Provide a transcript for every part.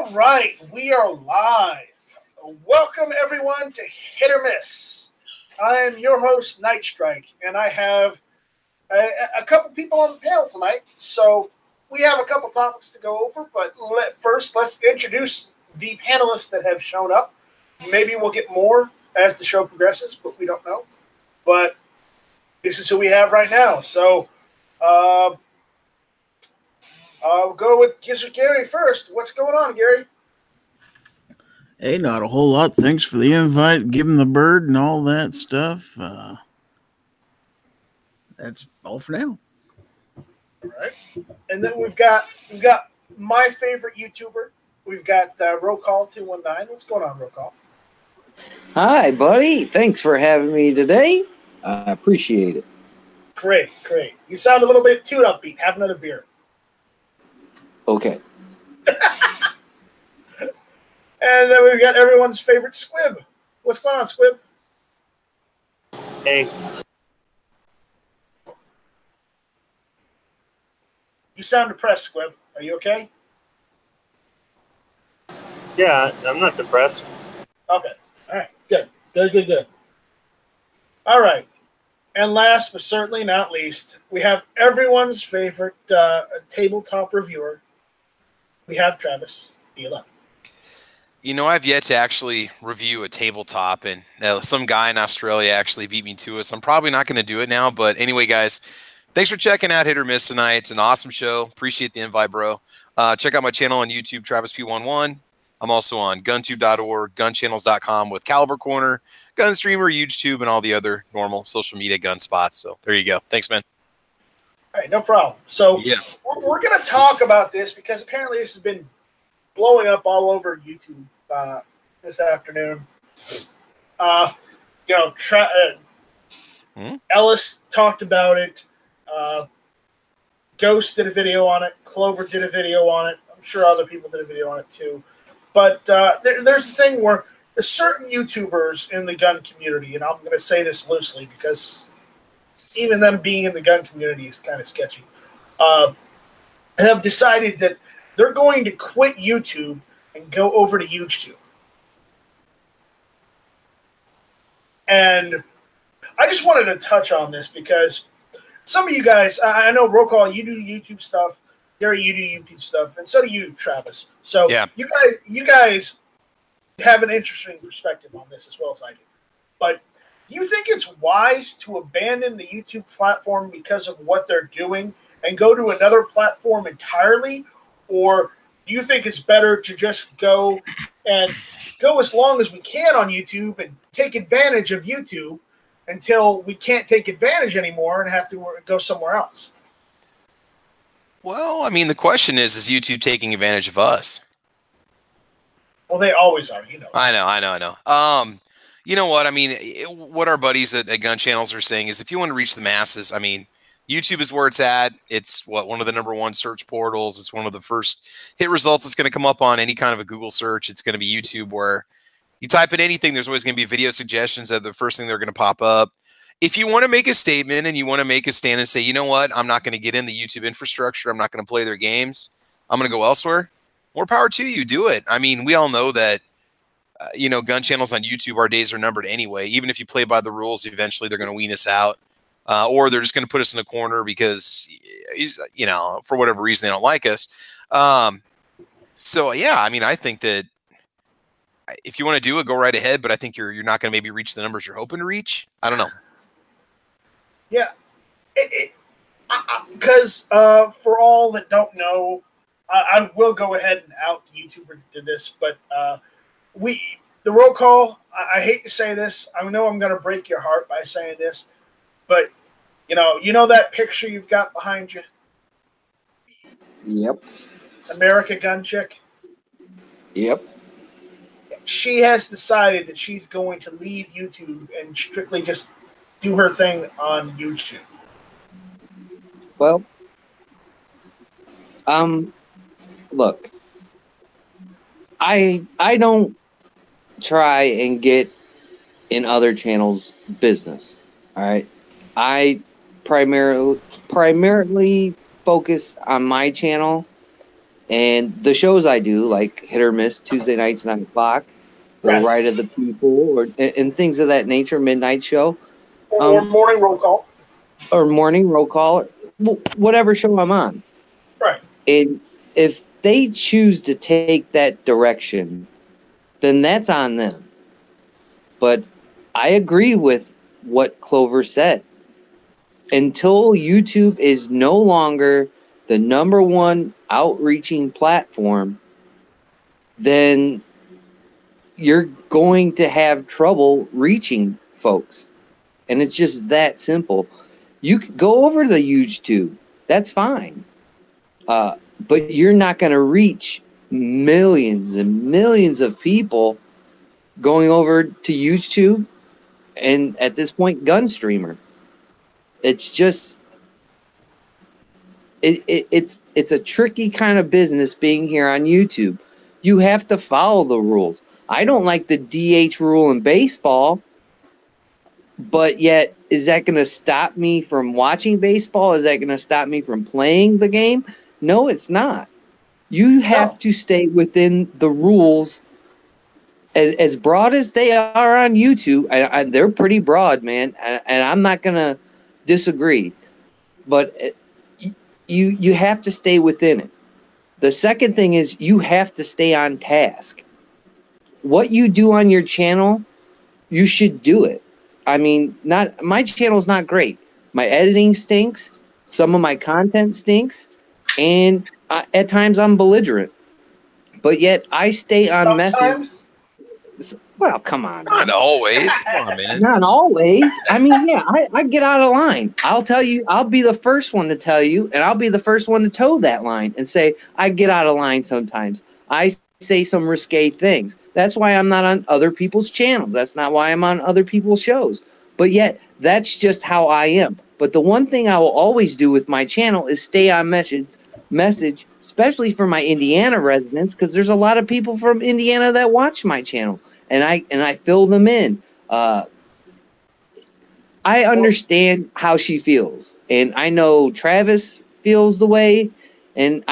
All right, we are live. Welcome everyone to Hit or Miss. I am your host, Night Strike, and I have a couple people on the panel tonight. So we have a couple topics to go over, but first let's introduce the panelists that have shown up. Maybe we'll get more as the show progresses, but we don't know. But this is who we have right now. So I'll go with Gary first. What's going on, Gary? Hey, not a whole lot. Thanks for the invite, giving the bird and all that stuff. That's all for now. All right. And then we've got my favorite YouTuber. We've got Roll Call 219. What's going on, Roll Call? Hi, buddy. Thanks for having me today. I appreciate it. Great. You sound a little bit too upbeat. Have another beer. Okay. And then we've got everyone's favorite Squib. What's going on, Squib? Hey. You sound depressed, Squib. Are you okay? Yeah, I'm not depressed. Okay. All right. Good. All right. And last but certainly not least, we have everyone's favorite tabletop reviewer. We have Travis B11. You know, I've yet to actually review a tabletop, and some guy in Australia actually beat me to it, so I'm probably not going to do it now. But anyway, guys, thanks for checking out Hit or Miss tonight. It's an awesome show. Appreciate the invite, bro. Check out my channel on YouTube, Travis P11. I'm also on guntube.org, gunchannels.com with Caliber Corner, Gunstreamer, YouTube, and all the other normal social media gun spots. So there you go. Thanks, man. All right, no problem. So yeah, we're going to talk about this because apparently this has been blowing up all over YouTube this afternoon. Ellis talked about it. Ghost did a video on it. Clover did a video on it. I'm sure other people did a video on it too. But there's a thing where there's certain YouTubers in the gun community, and I'm going to say this loosely because even them being in the gun community is kind of sketchy, have decided that they're going to quit YouTube and go over to YouTube. And I just wanted to touch on this because some of you guys, I know Roll Call, you do YouTube stuff. Gary, you do YouTube stuff, and so do you, Travis. So yeah. you guys have an interesting perspective on this as well as I do. But do you think it's wise to abandon the YouTube platform because of what they're doing and go to another platform entirely? Or do you think it's better to just go as long as we can on YouTube and take advantage of YouTube until we can't take advantage anymore and have to go somewhere else? Well, I mean, the question is YouTube taking advantage of us? Well, they always are, you know. I know. You know what? I mean, what our buddies at Gun Channels are saying is if you want to reach the masses, I mean, YouTube is where it's at. It's one of the #1 search portals. It's one of the first hit results that's going to come up on any kind of a Google search. It's going to be YouTube, where you type in anything, there's always going to be video suggestions that the first thing they're going to pop up. If you want to make a statement and you want to make a stand and say, you know what, I'm not going to get in the YouTube infrastructure, I'm not going to play their games, I'm going to go elsewhere, more power to you. Do it. I mean, we all know that, gun channels on YouTube, our days are numbered anyway. Even if you play by the rules, eventually they're going to wean us out. Or they're just going to put us in a corner because, for whatever reason, they don't like us. So, yeah, I mean, I think that if you want to do it, go right ahead. But I think you're not going to maybe reach the numbers you're hoping to reach. I don't know. Yeah. Because for all that don't know, I will go ahead and out the YouTuber that did this. But the Roll Call, I hate to say this. I know I'm going to break your heart by saying this. But, you know that picture you've got behind you? Yep. America Gun Chick? Yep. She has decided that she's going to leave YouTube and strictly just do her thing on YouTube. Well, look, I don't try and get in other channels' business. All right. I primarily focus on my channel And the shows I do, like Hit or Miss, Tuesday nights, 9 o'clock, or Right of the People, and things of that nature, Midnight Show. Or Morning Roll Call. Or Morning Roll Call, whatever show I'm on. Right. And if they choose to take that direction, then that's on them. But I agree with what Clover said. Until YouTube is no longer the number one outreaching platform, then you're going to have trouble reaching folks. And it's just that simple. You can go over to YouTube. That's fine. But you're not going to reach millions and millions of people going over to YouTube and at this point, gun streamer. It's just it's a tricky kind of business being here on YouTube. You have to follow the rules. I don't like the DH rule in baseball, but yet is that going to stop me from watching baseball? Is that going to stop me from playing the game? No, it's not. You have to stay within the rules. As broad as they are on YouTube, they're pretty broad, man, and I'm not going to disagree. But you have to stay within it. The second thing is you have to stay on task. What you do on your channel, you should do it. I mean, my channel's not great. My editing stinks. Some of my content stinks. And at times I'm belligerent. But yet I stay on message. Well, come on. Not always. Come on, man. Not always. I mean, yeah, I get out of line. I'll tell you, I'll be the first one to tell you, and I'll be the first one to toe that line and say, I get out of line sometimes. I say some risque things. That's why I'm not on other people's channels. That's not why I'm on other people's shows. But yet, that's just how I am. But the one thing I will always do with my channel is stay on message, especially for my Indiana residents, because there's a lot of people from Indiana that watch my channel. And I fill them in. I understand how she feels, and I know Travis feels the way, and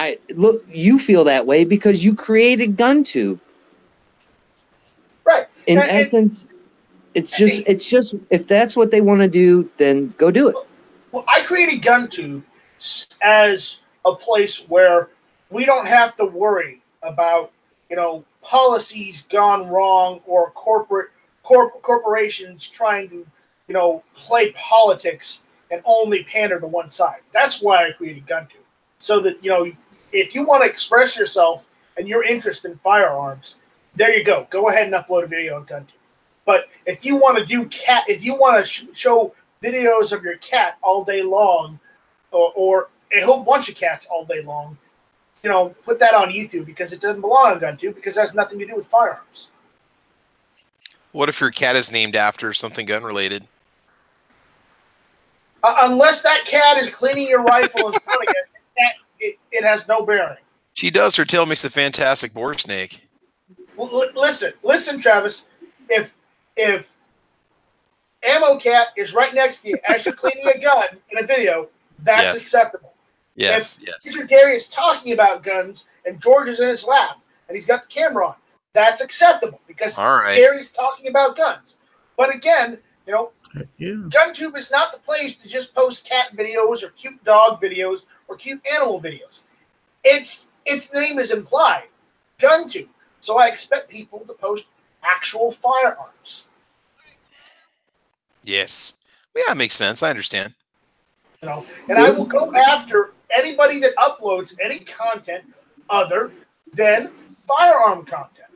you feel that way because you created GunTube. Right. In essence, it's just if that's what they want to do, then go do it. Well, I created GunTube as a place where we don't have to worry about, policies gone wrong or corporations trying to, play politics and only pander to one side. That's why I created GunTube. So that, if you want to express yourself and your interest in firearms, there you go. Go ahead and upload a video on GunTube. But if you want to do show videos of your cat all day long, or a whole bunch of cats all day long, put that on YouTube because it doesn't belong on GunTube because it has nothing to do with firearms. What if your cat is named after something gun related? Unless that cat is cleaning your rifle in front of it, it has no bearing. She does. Her tail makes a fantastic boar snake. Well, listen, Travis. If Ammo Cat is right next to you as you're cleaning a gun in a video, that's acceptable. Yes, if Mr. Gary is talking about guns and George is in his lap and he's got the camera on, that's acceptable because Gary's talking about guns. But again, GunTube is not the place to just post cat videos or cute dog videos or cute animal videos. Its name is implied, GunTube. So I expect people to post actual firearms. Yes. Yeah, it makes sense. I understand. And I will go after anybody that uploads any content other than firearm content.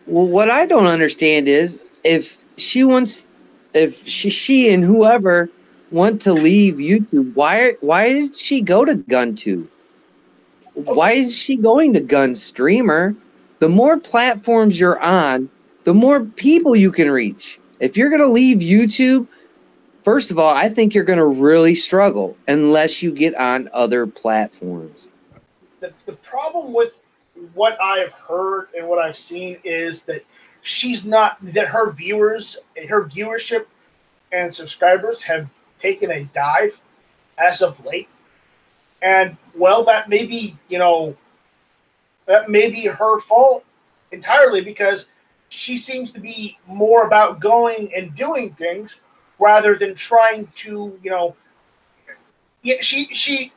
Well, what I don't understand is if she and whoever want to leave YouTube, why did she go to GunTube? Why is she going to Gun Streamer? The more platforms you're on, the more people you can reach. If you're going to leave YouTube, first of all, I think you're going to really struggle unless you get on other platforms. The problem with what I've heard and what I've seen is that her viewership and subscribers have taken a dive as of late. And well, that may be, that may be her fault entirely, because she seems to be more about going and doing things rather than trying to, she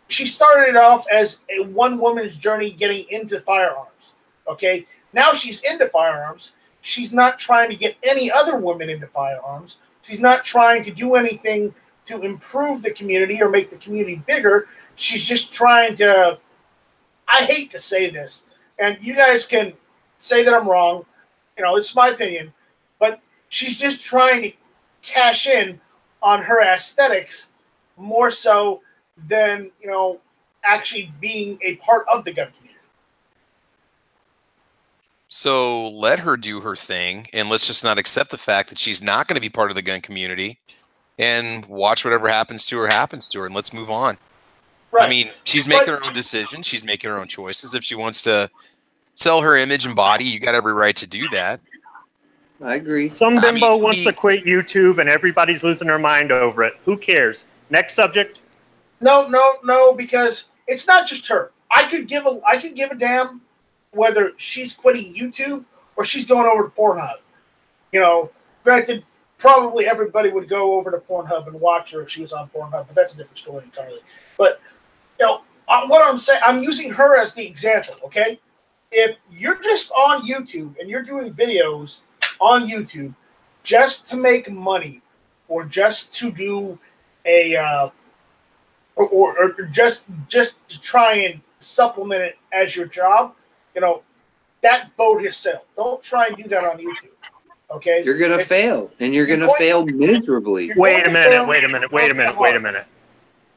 started off as a one woman's journey getting into firearms. Okay. Now she's into firearms. She's not trying to get any other women into firearms. She's not trying to do anything to improve the community or make the community bigger. She's just trying to, I hate to say this, and you guys can say that I'm wrong. It's my opinion, but she's just trying to cash in on her aesthetics more so than, actually being a part of the gun community. So let her do her thing, and let's just not accept the fact that she's not going to be part of the gun community, and watch whatever happens to her, and let's move on. Right. I mean, she's making her own decisions. She's making her own choices. If she wants to sell her image and body, you got every right to do that. I agree. Some bimbo wants to quit YouTube, and everybody's losing their mind over it. Who cares? Next subject. No, because it's not just her. I could give a damn whether she's quitting YouTube or she's going over to Pornhub. Granted, probably everybody would go over to Pornhub and watch her if she was on Pornhub, but that's a different story entirely. But what I'm saying, I'm using her as the example. Okay, if you're just on YouTube and you're doing videos on YouTube just to make money, or just to do a or just to try and supplement it as your job, that boat has sailed. Don't try and do that on YouTube. Okay, you're gonna fail, and you're gonna fail miserably. Wait a minute.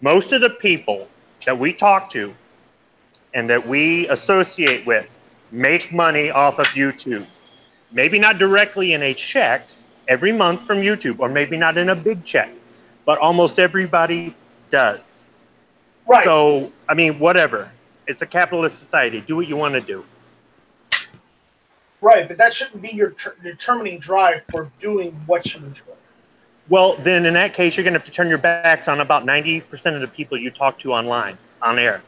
Most of the people that we talk to and that we associate with make money off of YouTube. Maybe not directly in a check every month from YouTube, or maybe not in a big check, but almost everybody does. Right. So, I mean, whatever. It's a capitalist society. Do what you want to do. Right, but that shouldn't be your determining drive for doing what you enjoy. Well, then in that case, you're going to have to turn your backs on about 90% of the people you talk to online, on air.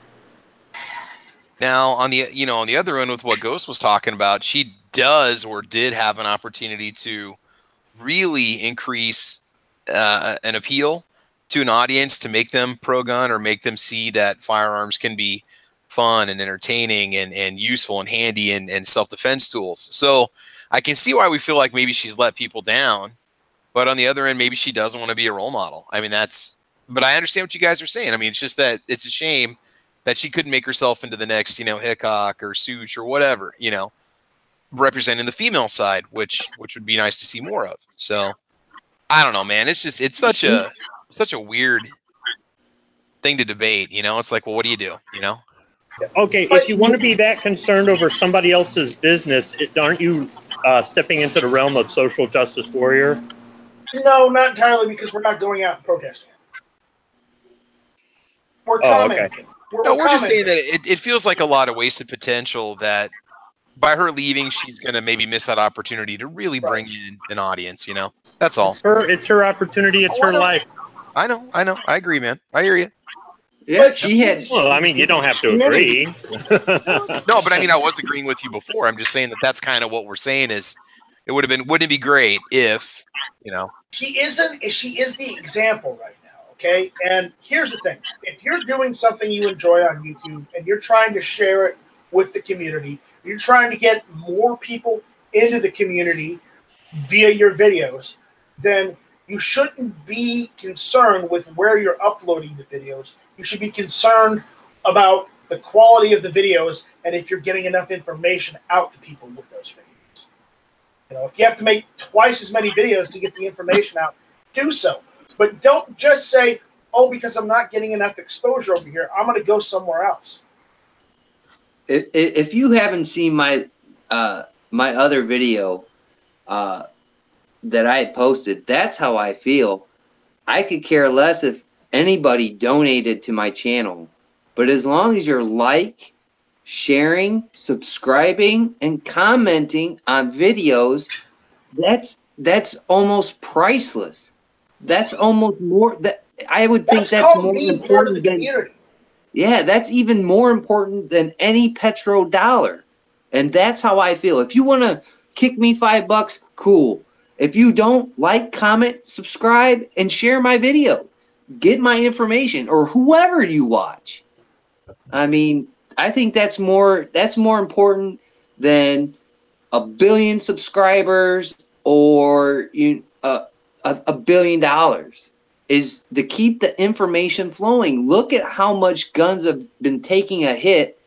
Now, on the other end, with what Ghost was talking about, she does or did have an opportunity to really increase an appeal to an audience, to make them pro-gun, or make them see that firearms can be fun and entertaining and useful and handy and self-defense tools. So I can see why we feel like maybe she's let people down, but on the other end, maybe she doesn't want to be a role model. I mean, but I understand what you guys are saying. I mean, it's just that it's a shame that she couldn't make herself into the next, Hickok or Such or whatever, representing the female side, which would be nice to see more of. So I don't know, man. It's such a weird thing to debate. It's like, well, what do you do? Okay, if you want to be that concerned over somebody else's business, aren't you stepping into the realm of social justice warrior? No, not entirely, because we're not going out and protesting. We're commenting. Okay. We're just saying that it feels like a lot of wasted potential, that by her leaving, she's going to maybe miss that opportunity to really bring in an audience, That's all. It's her opportunity. It's her life. I know. I agree, man. I hear you. Yeah, but she had. Well, I mean, you don't have to agree. No, but I mean, I was agreeing with you before. I'm just saying that that's kind of what we're saying is, wouldn't it be great if, She is the example right now, okay? And here's the thing. If you're doing something you enjoy on YouTube and you're trying to share it with the community, you're trying to get more people into the community via your videos, then you shouldn't be concerned with where you're uploading the videos. You should be concerned about the quality of the videos and if you're getting enough information out to people with those videos. If you have to make twice as many videos to get the information out, do so. But don't just say, oh, because I'm not getting enough exposure over here, I'm going to go somewhere else. If you haven't seen my other video that I posted, that's how I feel. I could care less if anybody donated to my channel, but as long as you're sharing, subscribing, and commenting on videos, that's almost priceless. That's almost more. That I would think that's more important than. Yeah, that's even more important than any petrodollar. And that's how I feel. If you want to kick me $5, cool. If you don't, like, comment, subscribe, and share my video. Get my information, or whoever you watch. I mean, I think that's more important than a billion subscribers or $1 billion. Is to keep the information flowing. Look at how much guns have been taking a hit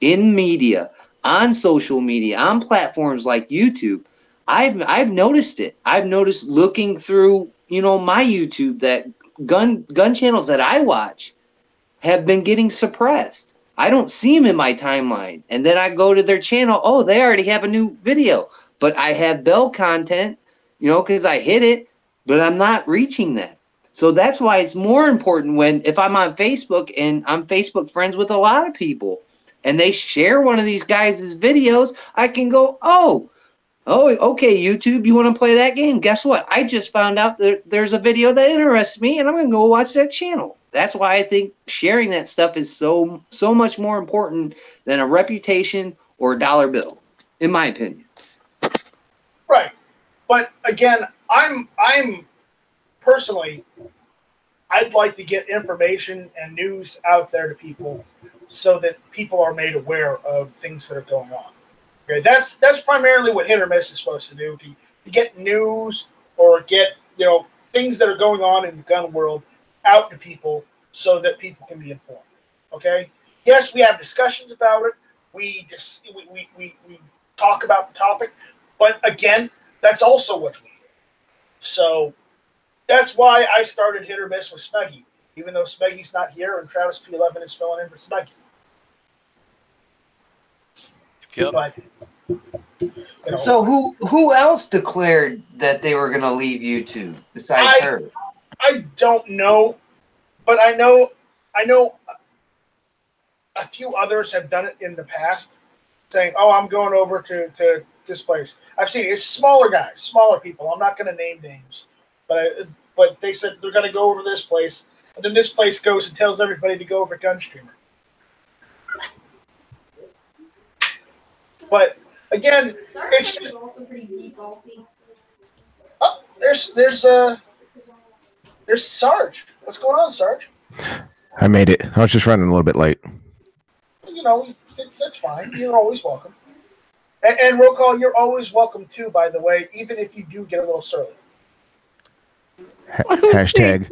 in media, on social media, on platforms like YouTube. I've noticed it. I've noticed looking through, my YouTube, that gun channels that I watch have been getting suppressed. I don't see them in my timeline. And then I go to their channel. Oh, they already have a new video. But I have bell content, because I hit it, but I'm not reaching that. So that's why it's more important if I'm on Facebook and I'm Facebook friends with a lot of people and they share one of these guys' videos, I can go, oh, okay, YouTube, you want to play that game? Guess what? I just found out there's a video that interests me and I'm going to go watch that channel. That's why I think sharing that stuff is so much more important than a reputation or a dollar bill, in my opinion. Right. But again, I'm personally, I'd like to get information and news out there to people so that people are made aware of things that are going on. Okay, that's primarily what Hit or Miss is supposed to do, to get news or get things that are going on in the gun world out to people so that people can be informed. Okay? Yes, we have discussions about it. We talk about the topic, but again, that's also what we do. So that's why I started Hit or Miss with Smeggy, even though Smeggy's not here and Travis P11 is filling in for Smeggy. Yep. But, so who else declared that they were going to leave YouTube besides her? I don't know, but I know a few others have done it in the past, saying, "Oh, I'm going over to this place." I've seen it. It's smaller guys, smaller people. I'm not going to name names, but they said they're going to go over this place, and then this place goes and tells everybody to go over Gunstreamer. But again, it's just also pretty defaulty. Oh, there's Sarge. What's going on, Sarge? I made it. I was just running a little bit late. That's fine. You're always welcome. And roll call, you're always welcome too, by the way, even if you do get a little surly. Hashtag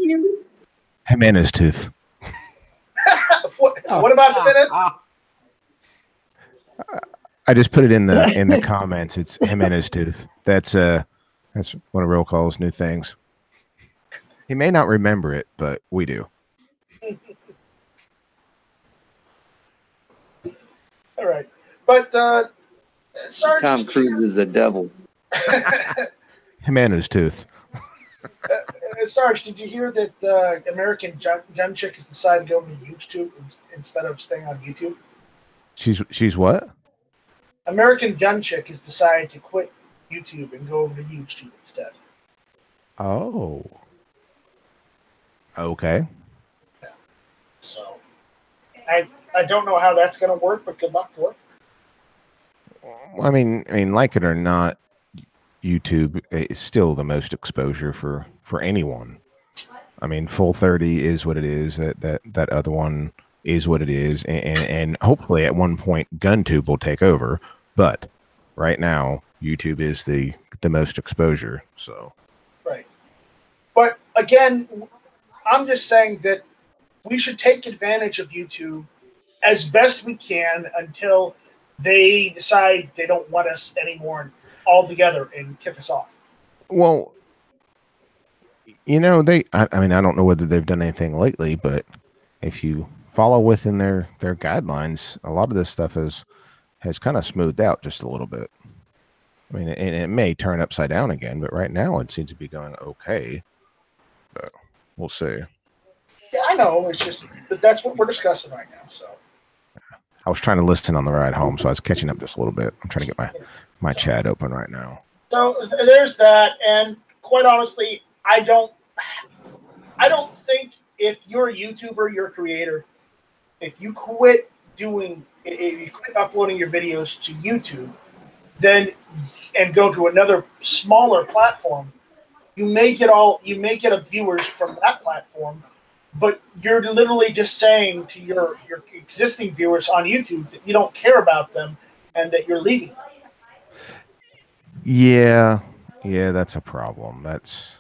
Jimenez tooth. What about the minutes? I just put it in the comments. It's Jimenez tooth. That's one of Roll Call's new things. He may not remember it, but we do. All right, but Sarge, Tom Cruise is the devil. Jimenez tooth. Sarge, did you hear that American Gun Chick has decided to go to YouTube instead of staying on YouTube? She's what? American Gun Chick has decided to quit YouTube and go over to YouTube instead. Oh. Okay. Yeah. So, I don't know how that's going to work, but good luck to her. I mean, like it or not, YouTube is still the most exposure for anyone. I mean, Full 30 is what it is. That other one is what it is, and hopefully at one point GunTube will take over. But right now, YouTube is the most exposure. So right. But again, I'm just saying that we should take advantage of YouTube as best we can until they decide they don't want us anymore altogether and kick us off. Well, I don't know whether they've done anything lately, but if you follow within their guidelines, a lot of this stuff has kind of smoothed out just a little bit. I mean, and it may turn upside down again, but right now it seems to be going okay. But we'll see. Yeah, I know. It's just that that's what we're discussing right now. So I was trying to listen on the ride home, so I was catching up just a little bit. I'm trying to get my chat open right now. So there's that, and quite honestly, I don't think if you're a YouTuber, you're a creator, if you quit uploading your videos to YouTube, then and go to another smaller platform, you may get viewers from that platform, but you're literally just saying to your existing viewers on YouTube that you don't care about them and that you're leaving them. Yeah, that's a problem. That's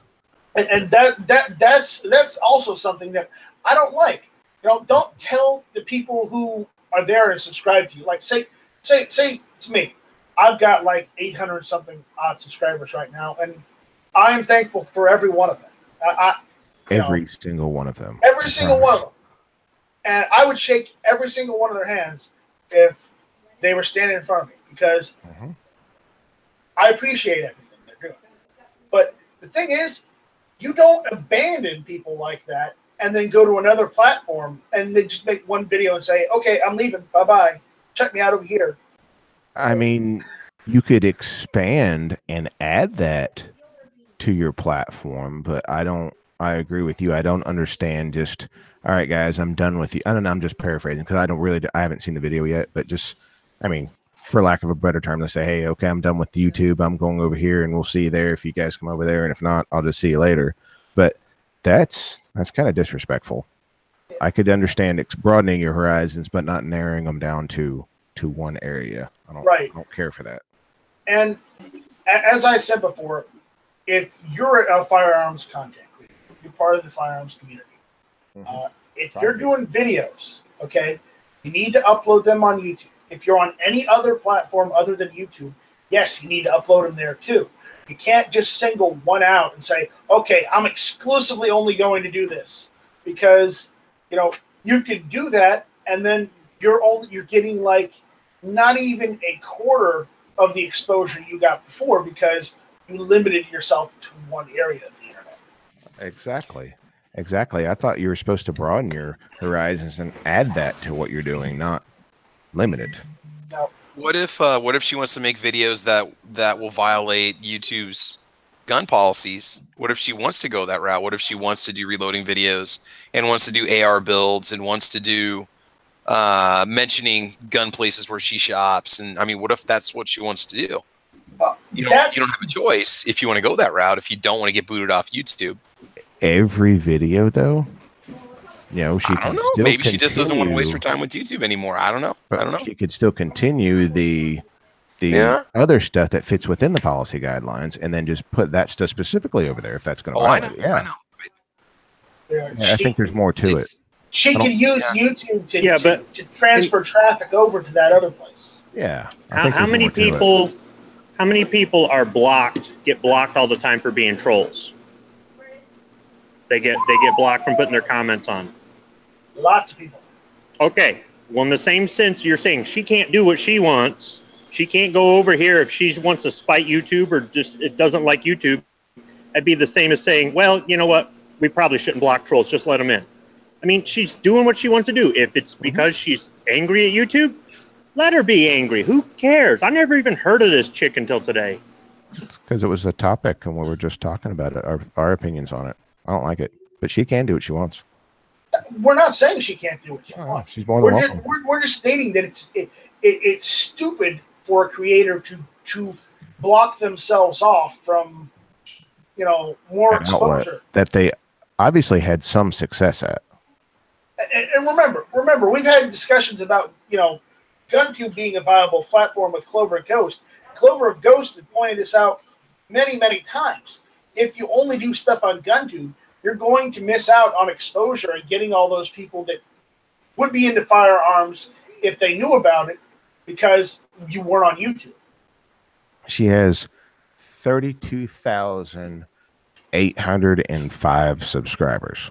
also something that I don't like. Don't tell the people who are there and subscribe to you. Like say to me, I've got like 800 something odd subscribers right now, and I am thankful for every one of them. Every single one of them. Every single one of them. And I would shake every single one of their hands if they were standing in front of me, because I appreciate everything they're doing. But the thing is, you don't abandon people like that and then go to another platform and then just make one video and say, okay, I'm leaving. Bye-bye. Check me out over here. I mean, you could expand and add that to your platform, but I agree with you. I don't understand just, all right, guys, I'm done with you. I don't know. I'm just paraphrasing because I haven't seen the video yet, but just, I mean, for lack of a better term, let's say, hey, okay, I'm done with YouTube. I'm going over here and we'll see you there if you guys come over there. And if not, I'll just see you later. But that's kind of disrespectful. I could understand broadening your horizons, but not narrowing them down to one area. I don't care for that. And as I said before, if you're a firearms content creator, you're part of the firearms community. If you're doing videos, okay, you need to upload them on YouTube. If you're on any other platform other than YouTube, yes, you need to upload them there too. You can't just single one out and say, okay, I'm exclusively only going to do this, because you could do that and then you're getting like not even a quarter of the exposure you got before because you limited yourself to one area of the internet. Exactly. I thought you were supposed to broaden your horizons and add that to what you're doing, not limited. No. What if she wants to make videos that will violate YouTube's gun policies? What if she wants to go that route? What if she wants to do reloading videos and wants to do AR builds and wants to do mentioning gun places where she shops? And I mean, what if that's what she wants to do? You don't have a choice if you want to go that route, if you don't want to get booted off YouTube. Every video, though, she I don't can know. still Maybe she just doesn't want to waste her continue. time with YouTube anymore. I don't know. She could still continue the other stuff that fits within the policy guidelines, and then just put that stuff specifically over there if that's going to. I know. I know. I think there's more to it. She could use YouTube to transfer traffic over to that other place. Yeah. How many people are get blocked all the time for being trolls? They get blocked from putting their comments on. Lots of people. Okay. Well, in the same sense, you're saying she can't do what she wants. She can't go over here if she wants to spite YouTube or just it doesn't like YouTube. That'd be the same as saying, well, you know what? We probably shouldn't block trolls. Just let them in. I mean, she's doing what she wants to do. If it's because she's angry at YouTube, let her be angry. Who cares? I never even heard of this chick until today. It's because it was a topic and we were just talking about it, our opinions on it. I don't like it, but she can do what she wants. We're not saying she can't do what she wants. She's more than welcome. We're just stating that it's stupid for a creator to block themselves off from more exposure that they obviously had some success at. And remember, we've had discussions about GunTube being a viable platform with Clover and Ghost. Clover of Ghost had pointed this out many, many times. If you only do stuff on GunTube, you're going to miss out on exposure and getting all those people that would be into firearms if they knew about it because you weren't on YouTube. She has 32,805 subscribers.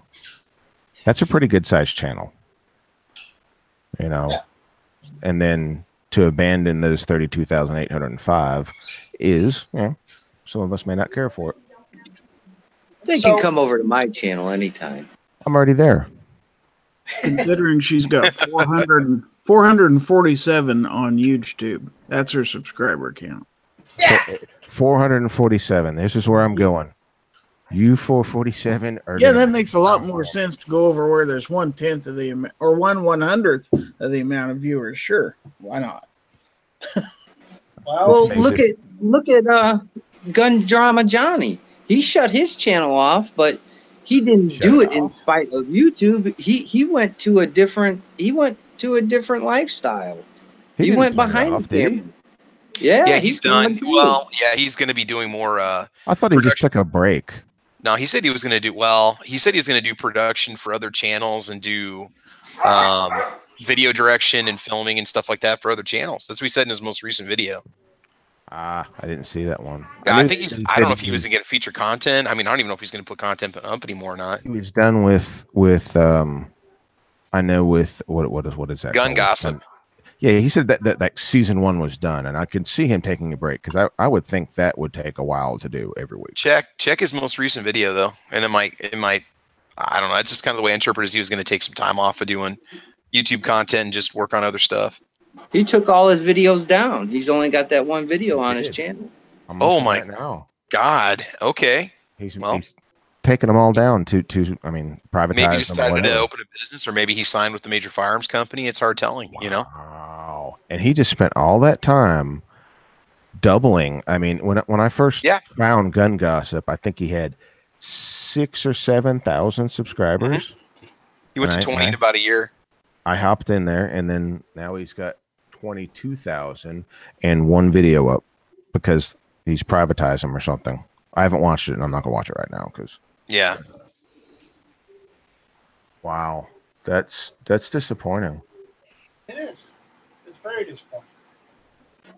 That's a pretty good sized channel. Yeah. And then to abandon those 32,805 is, some of us may not care for it. They can come over to my channel anytime. I'm already there. Considering she's got 447 on YouTube. That's her subscriber count. Yeah. 447. This is where I'm going. You 447 are Yeah, that makes a lot more sense to go over where there's 1/10 of the amount, or 1/100th of the amount of viewers. Sure, why not? Well, look at Gun Drama Johnny. He shut his channel off, but he didn't do it in spite of YouTube. He went to a different lifestyle. He went behind the camera. Yeah, he's done. Well, yeah, he's going to be doing more. I thought he just took a break. No, he said he was going to do. Well, he said he was going to do production for other channels and do video direction and filming and stuff like that for other channels. That's what he said in his most recent video. I didn't see that one. I think he's. I don't know if he was going to get feature content. I mean, I don't even know if he's going to put content up anymore or not. He was done with. I know with what is that? Gun Gossip. Yeah, he said that season 1 was done, and I could see him taking a break because I would think that would take a while to do every week. Check his most recent video though, and it might. I don't know. It's just kind of the way I interpreted. He was going to take some time off of doing YouTube content and just work on other stuff. He took all his videos down. He's only got that one video on his channel. Oh my God! Okay, he's taking them all down to privatize. Maybe he decided to open a business, or maybe he signed with the major firearms company. It's hard telling, you know. Wow! And he just spent all that time doubling. I mean, when I first found Gun Gossip, I think he had 6,000 or 7,000 subscribers. He went to 20 in about a year. I hopped in there, and then now he's got 22,000 and one video up because he's privatized them or something. I haven't watched it, and I'm not gonna watch it right now because. Yeah. Wow, that's disappointing. It is. It's very disappointing.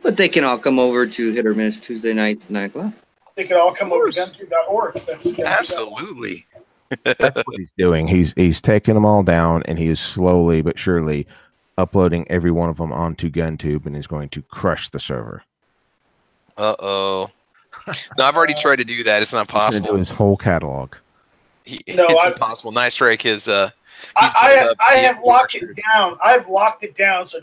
But they can all come over to Hit or Miss Tuesday nights, 9 o'clock. They can all come over to gun2.org. Absolutely. That's what he's doing. He's taking them all down, and he is slowly but surely uploading every one of them onto GunTube, and he's going to crush the server. Uh-oh. No, I've already tried to do that. It's not possible. Do his whole catalog. It's impossible. Nice Strike is. I have locked it down. I've locked it down so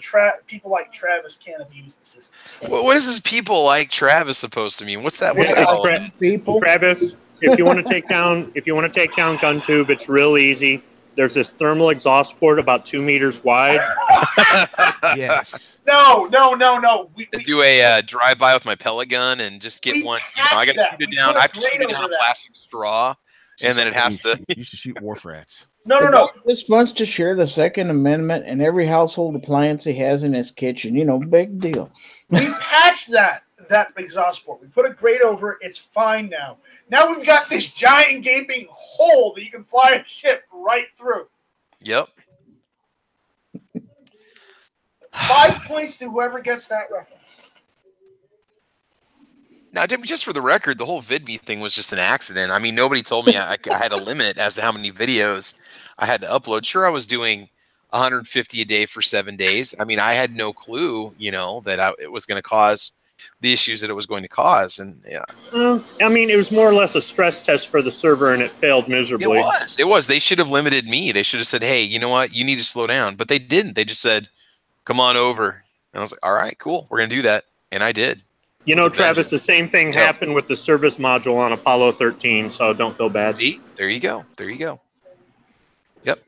people like Travis can't abuse the system. What is this people like Travis supposed to mean? What's that? What's that? People? Travis, if you want to take down GunTube, it's real easy. There's this thermal exhaust port about 2 meters wide. Yes. No. We do a drive-by with my pellet gun and just get one. I got to shoot it down. I have to shoot it down a plastic straw, and then it has to. You should shoot Wharf Rats. No. This wants to share the Second Amendment and every household appliance he has in his kitchen. Big deal. We patched that exhaust port. We put a grate over it. It's fine now. Now we've got this giant gaping hole that you can fly a ship right through. Yep. 5 points to whoever gets that reference. Now, just for the record, the whole VidMe thing was just an accident. I mean, nobody told me I had a limit as to how many videos I had to upload. Sure, I was doing 150 a day for 7 days. I mean, I had no clue, that it was going to cause the issues that it was going to cause. And yeah. I mean, it was more or less a stress test for the server, and it failed miserably. It was. They should have limited me. They should have said, hey, you know what? You need to slow down. But they didn't. They just said, come on over. And I was like, all right, cool. We're going to do that. And I did. Travis, the same thing happened with the service module on Apollo 13, so don't feel bad. See? There you go. Yep.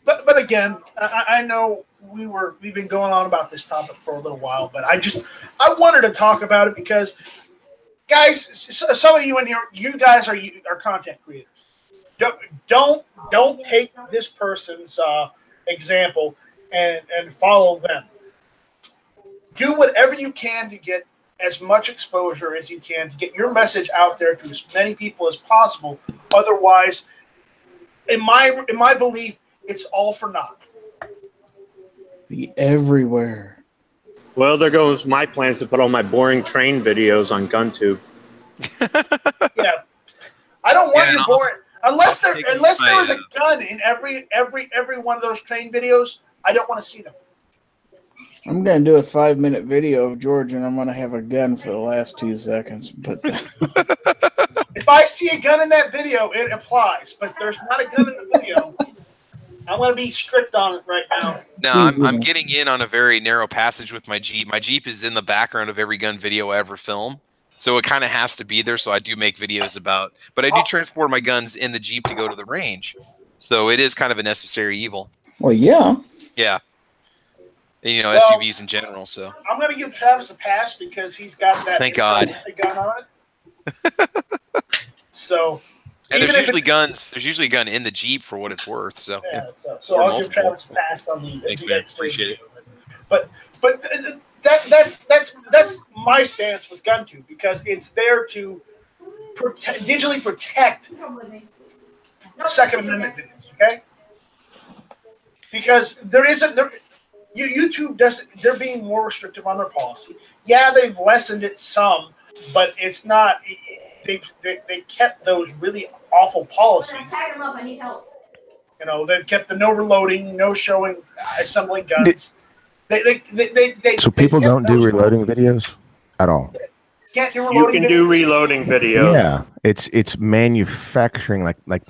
But again, I know we've been going on about this topic for a little while, but I wanted to talk about it because, guys, some of you in here, you guys are content creators. Don't take this person's example and follow them. Do whatever you can to get as much exposure as you can to get your message out there to as many people as possible. Otherwise, in my belief, it's all for naught. Be everywhere. Well, there goes my plans to put all my boring train videos on GunTube. Yeah, I don't want your boring unless there is a gun in every one of those train videos. I don't want to see them. I'm going to do a 5-minute video of George, and I'm going to have a gun for the last 2 seconds. But if I see a gun in that video, it applies. But if there's not a gun in the video, I'm going to be strict on it right now. No, I'm getting in on a very narrow passage with my Jeep. My Jeep is in the background of every gun video I ever film. So it kind of has to be there. So I do make videos about, but I do transport my guns in the Jeep to go to the range. So it is kind of a necessary evil. Well, yeah. Yeah. And, you know, SUVs in general. So I'm going to give Travis a pass because he's got that. Thank God. Gun on it. So. And there's usually guns. There's usually a gun in the Jeep for what it's worth. So yeah. So I'll give Travis a pass on the. Thanks, man. Appreciate it. But that's my stance with GunTube because it's there to digitally protect Second Amendment videos. Okay. Because YouTube doesn't. They're being more restrictive on their policy. Yeah, they've lessened it some, but it's not. They kept those really awful policies. I need help. You know, they've kept the no reloading, no showing assembling guns. So people don't do reloading videos at all. Can't do reloading. You can do reloading videos. Yeah, it's manufacturing, like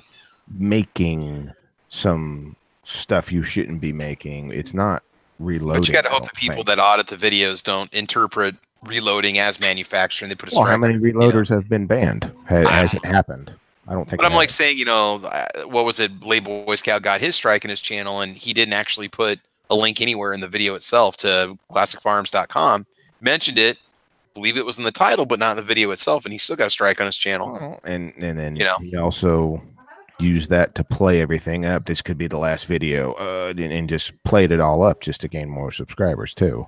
making some stuff you shouldn't be making. It's not reloading. But you got to hope the people that audit the videos don't interpret reloading as manufacturing. They put a strike. How many reloaders have been banned? Has it happened? I don't think. But I'm like saying, you know, what was it? Lay Boy Scout got his strike in his channel, and he didn't actually put a link anywhere in the video itself to classicfarms.com. Mentioned it, believe it was in the title, but not in the video itself, and he still got a strike on his channel. And then he also used that to play everything up. This could be the last video, and just played it all up just to gain more subscribers too.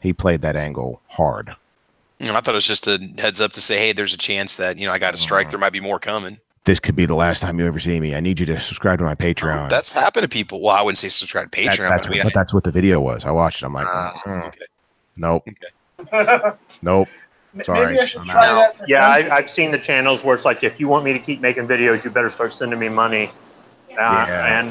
He played that angle hard. You know, I thought it was just a heads up to say, hey, there's a chance that, you know, I got a strike. There might be more coming. This could be the last time you ever see me. I need you to subscribe to my Patreon. That's happened to people. Well, I wouldn't say subscribe to Patreon. But that's what the video was. I watched it. I'm like, okay. Nope. Okay. Nope. Sorry. Maybe I should try that. Yeah, I've seen the channels where it's like, if you want me to keep making videos, you better start sending me money. I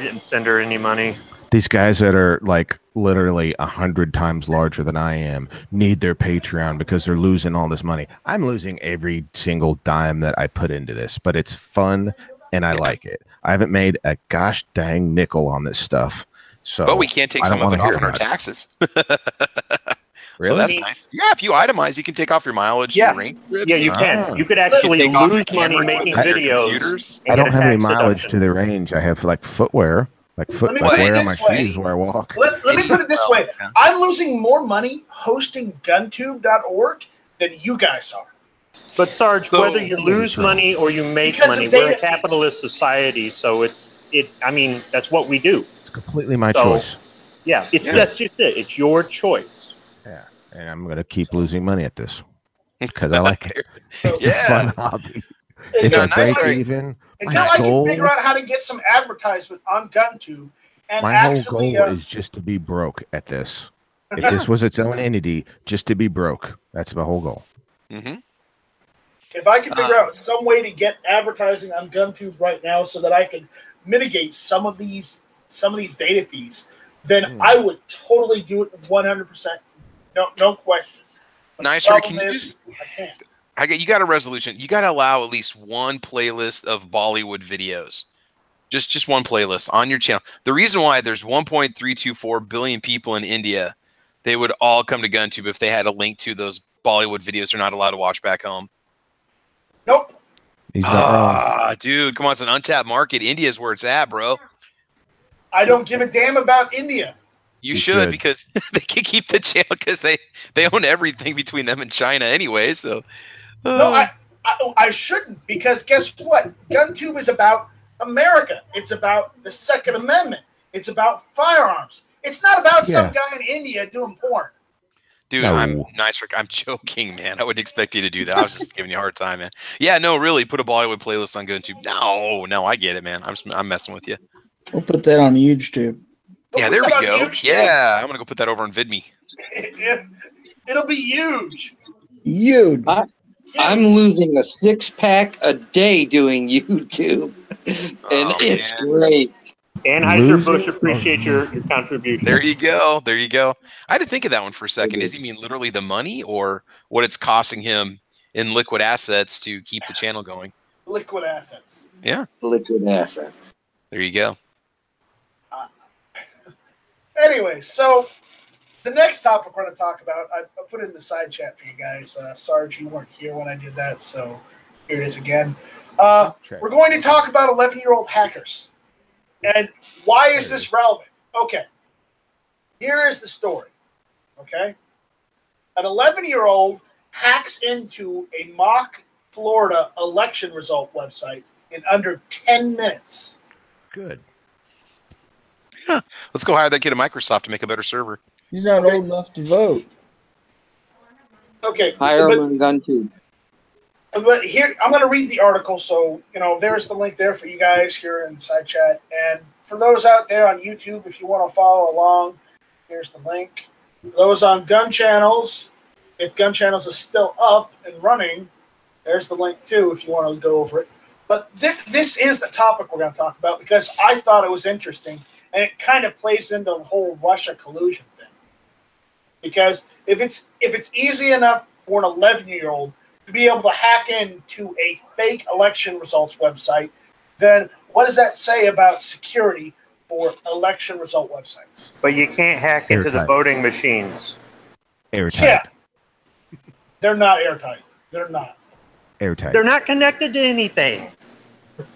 didn't send her any money. These guys that are like literally 100 times larger than I am need their Patreon because they're losing all this money. I'm losing every single dime that I put into this, but it's fun and I like it. I haven't made a gosh dang nickel on this stuff. So, but we can't take some of it off on our taxes. Really? So that's nice. Yeah, if you itemize, you can take off your mileage. Yeah, your you can. You could actually lose money making videos. I don't have any mileage to the range. I have like footwear. Like wear on my shoes where I walk. Let me put it this way. I'm losing more money hosting guntube.org than you guys are. But Sarge, whether you lose money or you make money, we're a capitalist society, so I mean, that's what we do. It's completely my choice. Yeah, that's just it. It's your choice. Yeah, and I'm gonna keep losing money at this because I like it. It's a fun hobby. If I break even, until I can figure out how to get some advertisement on GunTube, and my whole goal is just to be broke at this. If this was its own entity, just to be broke. That's my whole goal. Mm-hmm. If I can figure out some way to get advertising on GunTube right now, so that I can mitigate some of these data fees, then I would totally do it 100%. No question. Nice, Rick. Can you just? I can't. You got a resolution. You got to allow at least one playlist of Bollywood videos. Just one playlist on your channel. The reason why there's 1.324 billion people in India, they would all come to GunTube if they had a link to those Bollywood videos they're not allowed to watch back home. Nope. Dude, come on. It's an untapped market. India's where it's at, bro. I don't give a damn about India. You should, because they can keep the channel because they own everything between them and China anyway. So no, I shouldn't, because guess what? GunTube is about America. It's about the Second Amendment. It's about firearms. It's not about some guy in India doing porn. Dude, I'm nice, Rick. I'm joking, man. I wouldn't expect you to do that. I was just giving you a hard time, man. Yeah, no, really. Put a Bollywood playlist on GunTube. No, I get it, man. I'm messing with you. We'll put that on YouTube. Yeah, there we go. Yeah, I'm gonna go put that over on VidMe. It'll be huge. Huge. I'm losing a 6-pack a day doing YouTube, and it's great. Anheuser-Busch appreciate your contribution. There you go. I had to think of that one for a second. Does he mean literally the money, or what it's costing him in liquid assets to keep the channel going? Liquid assets. Yeah. Liquid assets. There you go. Anyway, so The next topic we're going to talk about, I put it in the side chat for you guys. Sarge, you weren't here when I did that, so here it is again. We're going to talk about 11-year-old hackers. And why is this relevant? Okay. Here is the story. Okay. An 11-year-old hacks into a mock Florida election result website in under 10 minutes. Good. Yeah. Let's go hire that kid at Microsoft to make a better server. He's not old enough to vote. Okay. Hire him on GunTube. But here, I'm going to read the article. So, there's the link there for you guys here in the side chat. And for those out there on YouTube, if you want to follow along, here's the link. For those on Gun Channels, if Gun Channels is still up and running, there's the link too if you want to go over it. But this is the topic we're going to talk about because I thought it was interesting, and it kind of plays into the whole Russia collusion thing. Because if it's easy enough for an 11-year-old to be able to hack into a fake election results website, then what does that say about security for election result websites? But you can't hack into the voting machines. Airtight. Yeah. They're not airtight. They're not. Airtight. They're not connected to anything. All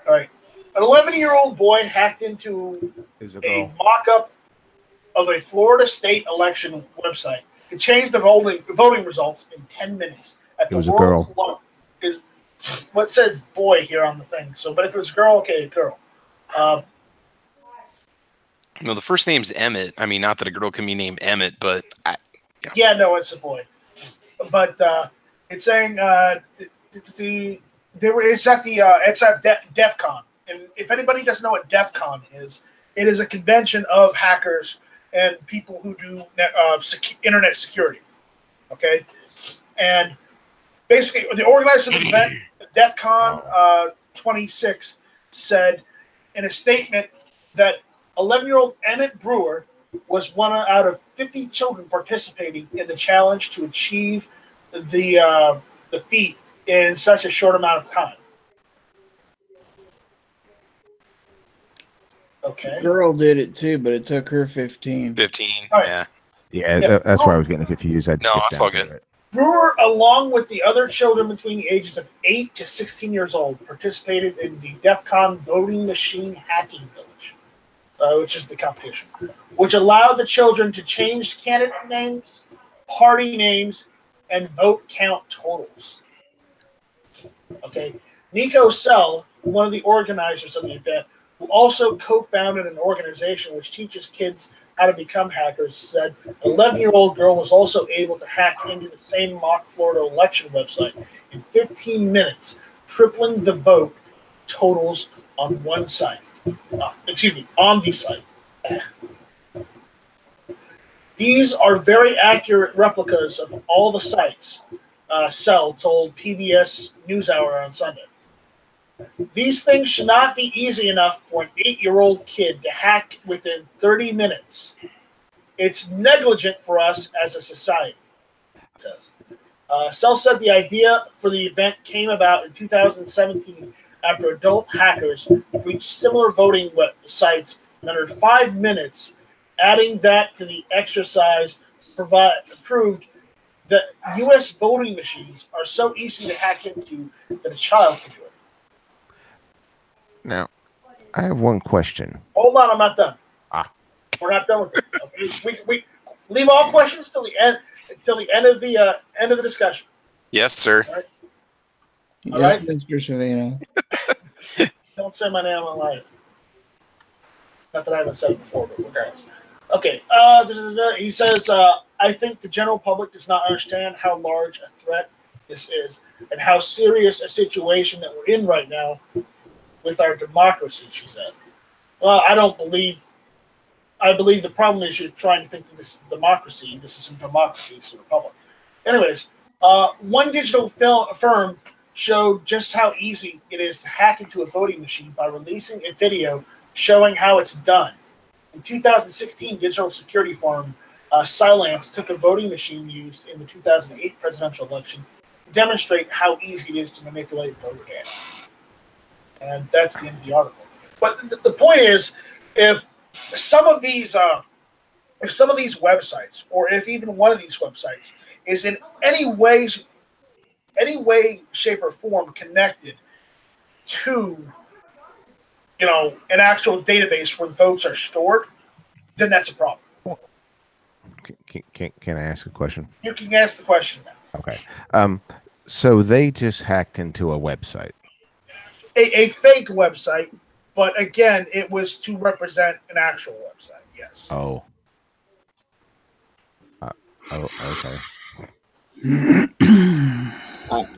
right. An 11-year-old boy hacked into a mock-up of a Florida state election website to change the voting results in 10 minutes. It was a girl. Is what says boy here on the thing. So, but if it was a girl, okay, a girl. No, the first name's Emmett. I mean, not that a girl can be named Emmett, but yeah, no, it's a boy. But it's saying it's at DEF CON, and if anybody doesn't know what DEF CON is, it is a convention of hackers and people who do internet security. Okay, and basically the organizer of the event, DEF CON 26, said in a statement that 11-year-old Emmett Brewer was one out of 50 children participating in the challenge to achieve the feat in such a short amount of time. Okay. The girl did it too, but it took her 15. 15, right. Yeah. Yeah, that's why I was getting confused. No, that's all good. Brewer, along with the other children between the ages of 8 to 16 years old, participated in the DEF CON Voting Machine Hacking Village, which is the competition, which allowed the children to change candidate names, party names, and vote count totals. Okay. Nico Sell, one of the organizers of the event, who also co-founded an organization which teaches kids how to become hackers, said an 11-year-old girl was also able to hack into the same mock Florida election website in 15 minutes, tripling the vote totals on one site. On the site. These are very accurate replicas of all the sites, Sell told PBS NewsHour on Sunday. These things should not be easy enough for an 8-year-old kid to hack within 30 minutes. It's negligent for us as a society, it says. Sell said the idea for the event came about in 2017 after adult hackers reached similar voting websites in under 5 minutes. Adding that to the exercise proved that U.S. voting machines are so easy to hack into that a child can do it. Now, I have one question. Hold on, I'm not done. We're not done with it. Okay? We leave all questions till the end of the discussion. Yes, sir. All right? Yes, All right? Mr. Savino. Don't say my name on live. Not that I haven't said it before, but regardless. Okay. He says, I think the general public does not understand how large a threat this is and how serious a situation that we're in right now with our democracy, she said. Well, I believe the problem is you're trying to think that this is democracy. This isn't democracy, it's a republic. Anyways, one digital firm showed just how easy it is to hack into a voting machine by releasing a video showing how it's done. In 2016, digital security firm Cylance took a voting machine used in the 2008 presidential election to demonstrate how easy it is to manipulate voter data. And that's the end of the article. But the point is, if some of these if some of these websites, or if even one of these websites, is in any way, shape, or form connected to, an actual database where votes are stored, then that's a problem. Can I ask a question? You can ask the question now. Okay. So they just hacked into a website. A fake website, but again, it was to represent an actual website. Yes. Oh. Okay.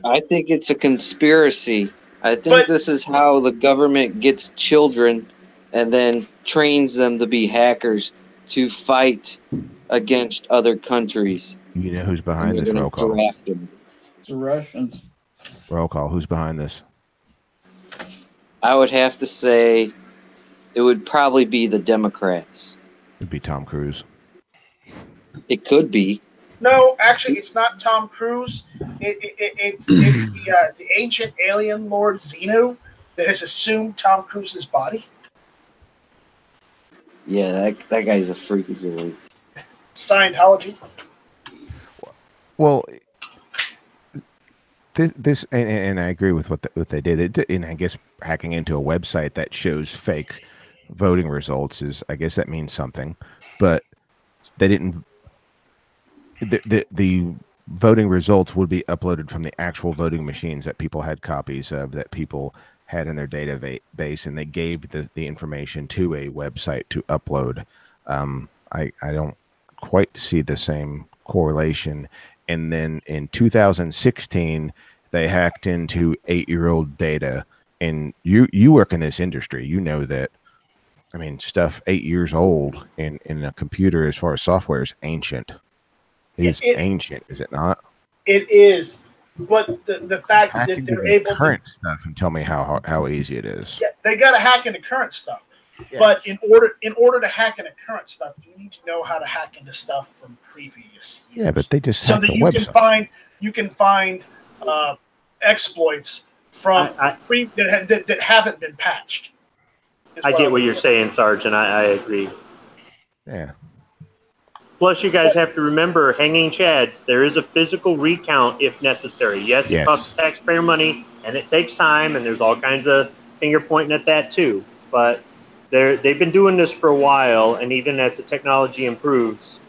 I think it's a conspiracy. I think this is how the government gets children and then trains them to be hackers to fight against other countries. You know who's behind this? Roll call. It's the Russians. Roll call. Who's behind this? I would have to say it would probably be the Democrats. It'd be Tom Cruise. It could be. No, actually, it's not Tom Cruise. It's the ancient alien lord Xenu that has assumed Tom Cruise's body. Yeah, that guy's a freakazoid. Scientology. Well, this and I agree with what they did. And I guess hacking into a website that shows fake voting results is, I guess that means something. But they didn't. The voting results would be uploaded from the actual voting machines that people had copies of, that people had in their database, and they gave the information to a website to upload. I don't quite see the same correlation. And then in 2016, they hacked into 8-year-old data. And you work in this industry, you know that. I mean, stuff 8 years old in a computer as far as software is ancient. It is ancient, is it not? It is, but the fact hack that they're able current stuff and tell me how easy it is. Yeah, they got to hack into current stuff. Yeah. But in order to hack into current stuff, you need to know how to hack into stuff from previous years. Yeah, but they just so that the you website. can find exploits from that haven't been patched. I get what you're saying, Sarge, and I agree. Yeah. Plus, you guys have to remember, hanging chads, there is a physical recount if necessary. Yes, it costs taxpayer money, and it takes time, and there's all kinds of finger pointing at that too. But they've been doing this for a while, and even as the technology improves,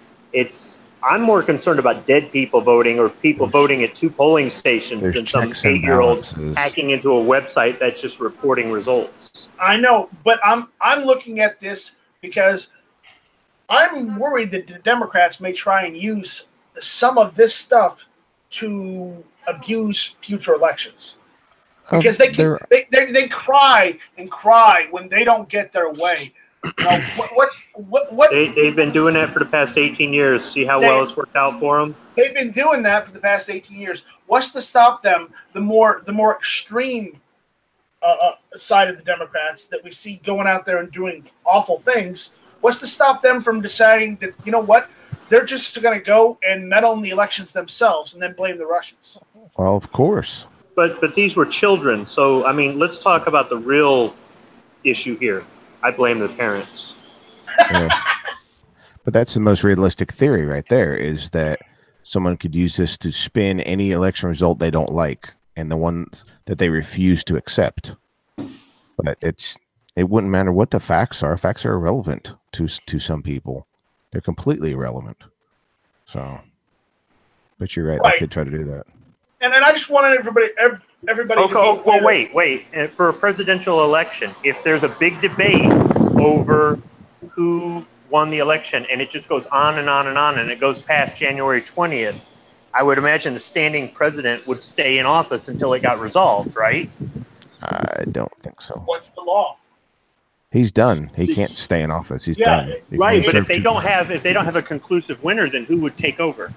I'm more concerned about dead people voting or people voting at 2 polling stations than some 8-year-old hacking into a website that's just reporting results. I know, but I'm looking at this because I'm worried that the Democrats may try and use some of this stuff to abuse future elections, because they cry and cry when they don't get their way. They've been doing that for the past 18 years. See how well it's worked out for them? They've been doing that for the past 18 years. What's to stop them? The more extreme side of the Democrats that we see going out there and doing awful things. What's to stop them from deciding that, you know what, they're just going to go and not own the elections themselves and then blame the Russians? Well, of course. But these were children. So, I mean, let's talk about the real issue here. I blame the parents. Yeah. But that's the most realistic theory right there, is that someone could use this to spin any election result they don't like and the ones that they refuse to accept. But it wouldn't matter what the facts are. Facts are irrelevant to some people. They're completely irrelevant. So, but you're right. They could try to do that. And then I just wanted everybody. Okay, well, wait. And for a presidential election, if there's a big debate over who won the election, and it just goes on and on and on, and it goes past January 20th, I would imagine the standing president would stay in office until it got resolved, right? I don't think so. What's the law? He's done. He can't stay in office. He's done. Right, but if they don't have a conclusive winner, then who would take over?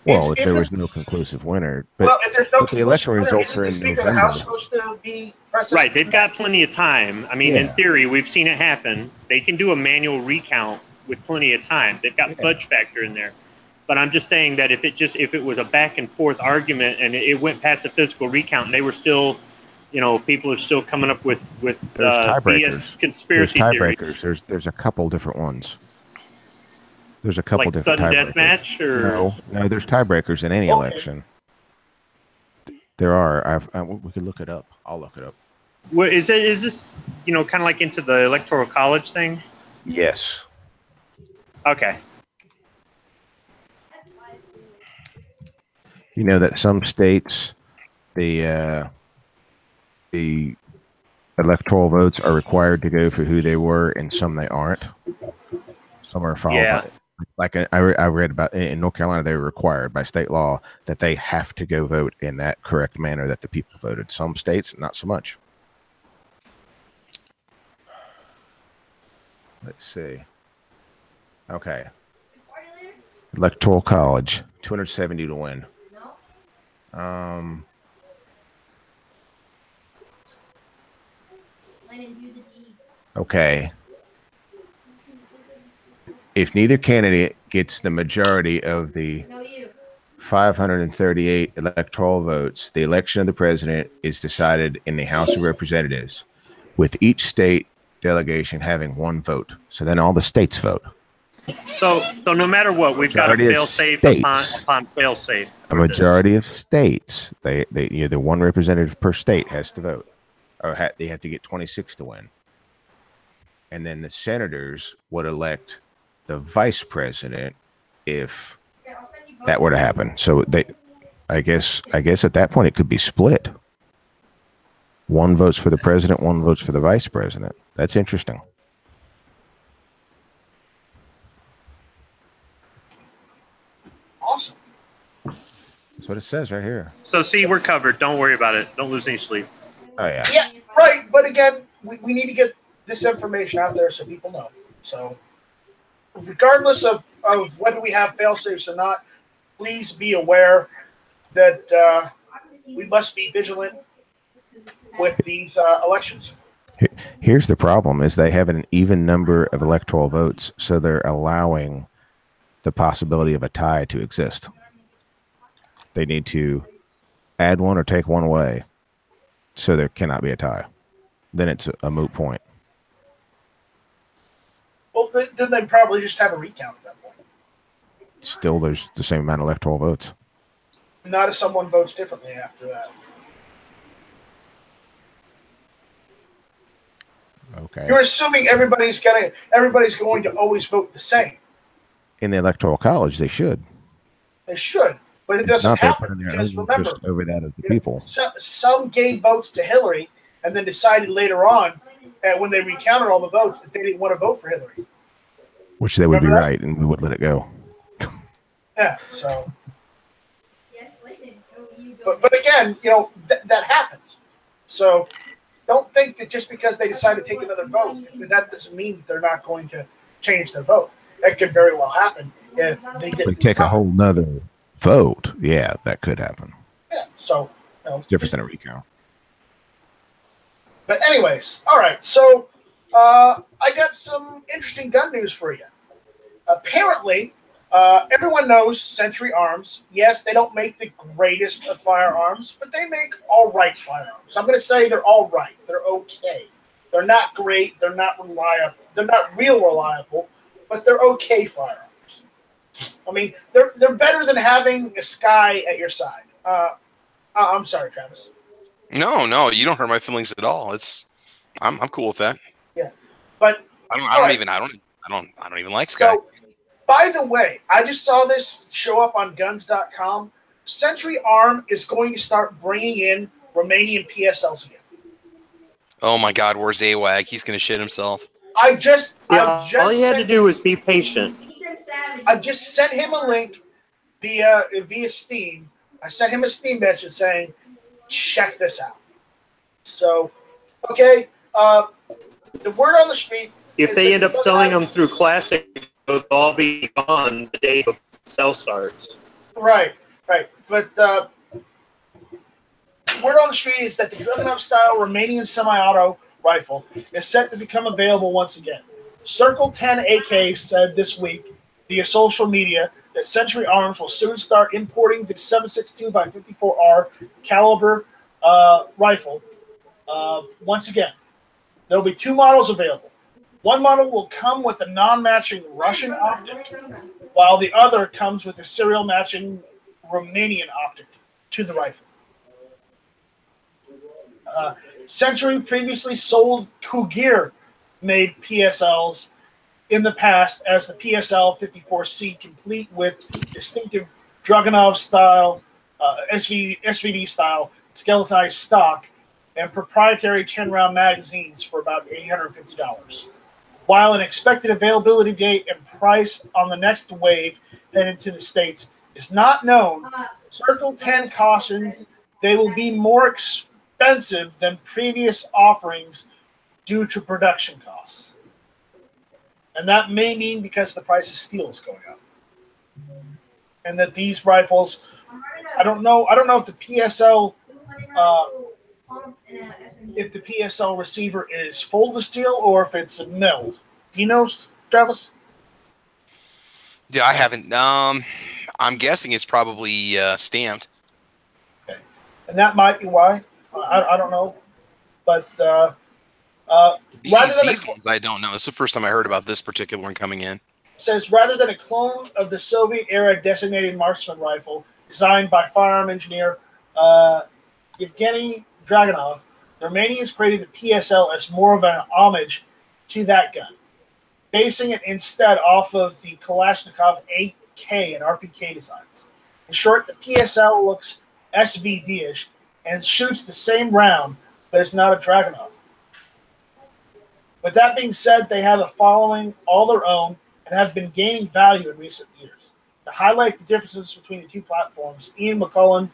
Well, if there was no conclusive winner, but if there's no the election results are in Speaker November. of the House supposed to be president? Right, they've got plenty of time. I mean, in theory, we've seen it happen. They can do a manual recount with plenty of time. They've got fudge factor in there. But I'm just saying that if it was a back and forth argument and it went past the physical recount, and they were still, people are still coming up with BS conspiracy theories. There's a couple different ones. There's a couple like different sudden tiebreakers. death match, or No, there's tiebreakers in any election. There are. We could look it up. I'll look it up. what is it? Is this kind of like into the electoral college thing? Yes. Okay. You know that some states, the electoral votes are required to go for who they were, and some they aren't. Some are followed. Yeah. Like I read about in North Carolina, they were required by state law that they have to go vote in that correct manner that the people voted. Some states, not so much. Let's see. Okay. Electoral college, 270 to win. Okay. If neither candidate gets the majority of the 538 electoral votes, the election of the president is decided in the House of Representatives, with each state delegation having one vote. So then all the states vote. So no matter what, we've got a fail-safe upon fail-safe. A majority of states, they the one representative per state has to vote, or they have to get 26 to win. And then the senators would elect the vice president if that were to happen. So I guess at that point it could be split. One votes for the president, one votes for the vice president. That's interesting. Awesome. That's what it says right here. So see, we're covered. Don't worry about it. Don't lose any sleep. Oh yeah. Yeah, right. But again, we need to get this information out there so people know. So regardless of whether we have fail-safes or not, please be aware that we must be vigilant with these elections. Here's the problem: is they have an even number of electoral votes, so they're allowing the possibility of a tie to exist. They need to add one or take one away, so there cannot be a tie. Then it's a moot point. Well, then they probably just have a recount at that point. Still, there's the same amount of electoral votes. Not if someone votes differently after that. Okay. You're assuming everybody's going to always vote the same. In the electoral college, they should. They should, but it doesn't happen because remember, over that of the people. Some gave votes to Hillary and then decided later on, when they recounted all the votes, that they didn't want to vote for Hillary. Which they would be right, and we would let it go. Yeah. So. But again, that happens. So don't think that just because they decide to take another vote, that doesn't mean that they're not going to change their vote. That could very well happen if they take a whole nother vote. Yeah, that could happen. Yeah. So it's different than a recount. But anyways, all right. So I got some interesting gun news for you. Apparently, everyone knows Century Arms. Yes, they don't make the greatest of firearms, but they make all right firearms. I'm going to say they're all right. They're okay. They're not great. They're not reliable. They're not real reliable, but they're okay firearms. I mean, they're better than having a Sky at your side. I'm sorry, Travis. No, you don't hurt my feelings at all. I'm cool with that. Yeah, but I don't even like Sky. So, by the way, I just saw this show up on guns.com. Century Arm is going to start bringing in Romanian PSLs again. Oh my God, where's AWAG? He's going to shit himself. All he had to do was be patient. I just sent him a link via Steam. I sent him a Steam message saying, check this out. So, okay, the word on the street. If they end up selling them through Classic, they'll all be gone the day before the sale starts. Right. But the word on the street is that the Dragunov-style Romanian semi-auto rifle is set to become available once again. Circle 10 AK said this week via social media that Century Arms will soon start importing the 7.62x54R caliber rifle once again. There will be two models available. One model will come with a non-matching Russian optic, while the other comes with a serial matching Romanian optic to the rifle. Century previously sold Cougar-made PSLs in the past as the PSL 54C, complete with distinctive Dragunov-style, SVD-style skeletonized stock and proprietary 10-round magazines for about $850. While an expected availability date and price on the next wave headed to the States is not known, Circle 10 cautions they will be more expensive than previous offerings due to production costs. And that may mean because the price of steel is going up. And that these rifles, I don't know if the PSL receiver is full to steel or if it's milled. Do you know, Travis? Yeah, I haven't. I'm guessing it's probably stamped. Okay. And that might be why. I don't know. But these ones I don't know. It's the first time I heard about this particular one coming in. Says rather than a clone of the Soviet-era designated marksman rifle designed by firearm engineer Yevgeny Dragunov, the Romanians created the PSL as more of an homage to that gun, basing it instead off of the Kalashnikov AK and RPK designs. In short, the PSL looks SVD-ish and shoots the same round, but it's not a Dragunov. With that being said, they have a following all their own and have been gaining value in recent years. To highlight the differences between the two platforms, Ian McCullen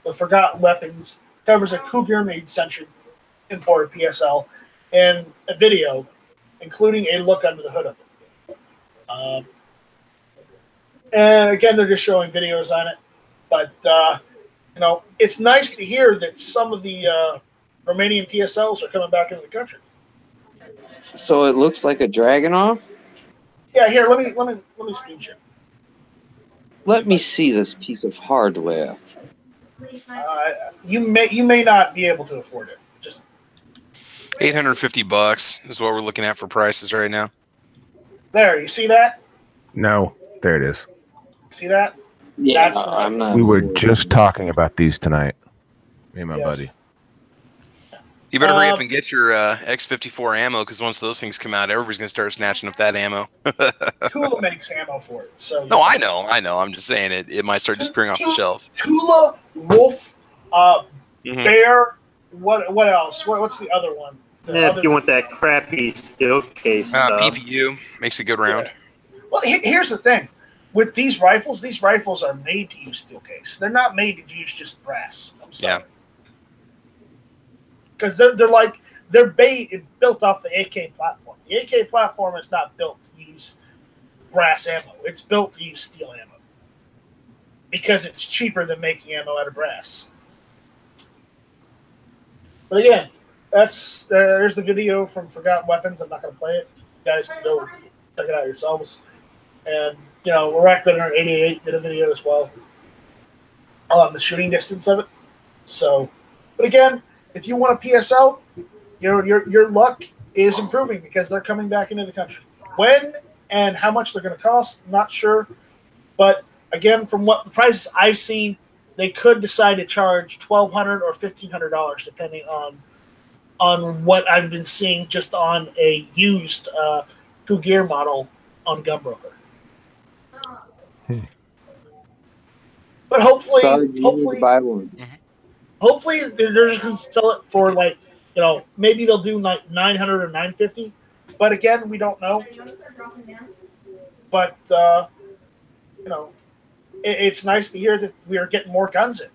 with Forgotten Weapons covers a Cougar-made Century imported PSL and a video, including a look under the hood of it. And again, they're just showing videos on it. But, it's nice to hear that some of the Romanian PSLs are coming back into the country. So it looks like a Dragunov? Yeah, here, let me screen share. Let me see this piece of hardware. You may not be able to afford it. Just $850 is what we're looking at for prices right now. There, you see that? No, there it is. See that? Yeah, that's the I'm not. We were just talking about these tonight, me and my buddy. You better hurry up and get your X54 ammo, because once those things come out, everybody's going to start snatching up that ammo. Tula makes ammo for it. So no, I know. I'm just saying it might start disappearing off the shelves. Tula, Wolf, Bear. What else? What's the other one? If you want that crappy steel case. PPU makes a good round. Yeah. Well, here's the thing. With these rifles are made to use steel case. They're not made to use just brass. I'm sorry. Yeah. Because they're built off the AK platform. The AK platform is not built to use brass ammo. It's built to use steel ammo because it's cheaper than making ammo out of brass. But again, there's the video from Forgotten Weapons. I'm not going to play it. You guys can go check it out yourselves. And Iraq Veteran 88 did a video as well on the shooting distance of it. So, but again, if you want a PSL, your luck is improving because they're coming back into the country. When and how much they're going to cost, not sure. But again, from what the prices I've seen, they could decide to charge $1,200 or $1,500 depending on what I've been seeing just on a used Cougar model on Gunbroker. But hopefully, hopefully they're just going to sell it for maybe they'll do like $900 or $950. But again, we don't know. But it's nice to hear that we are getting more guns in.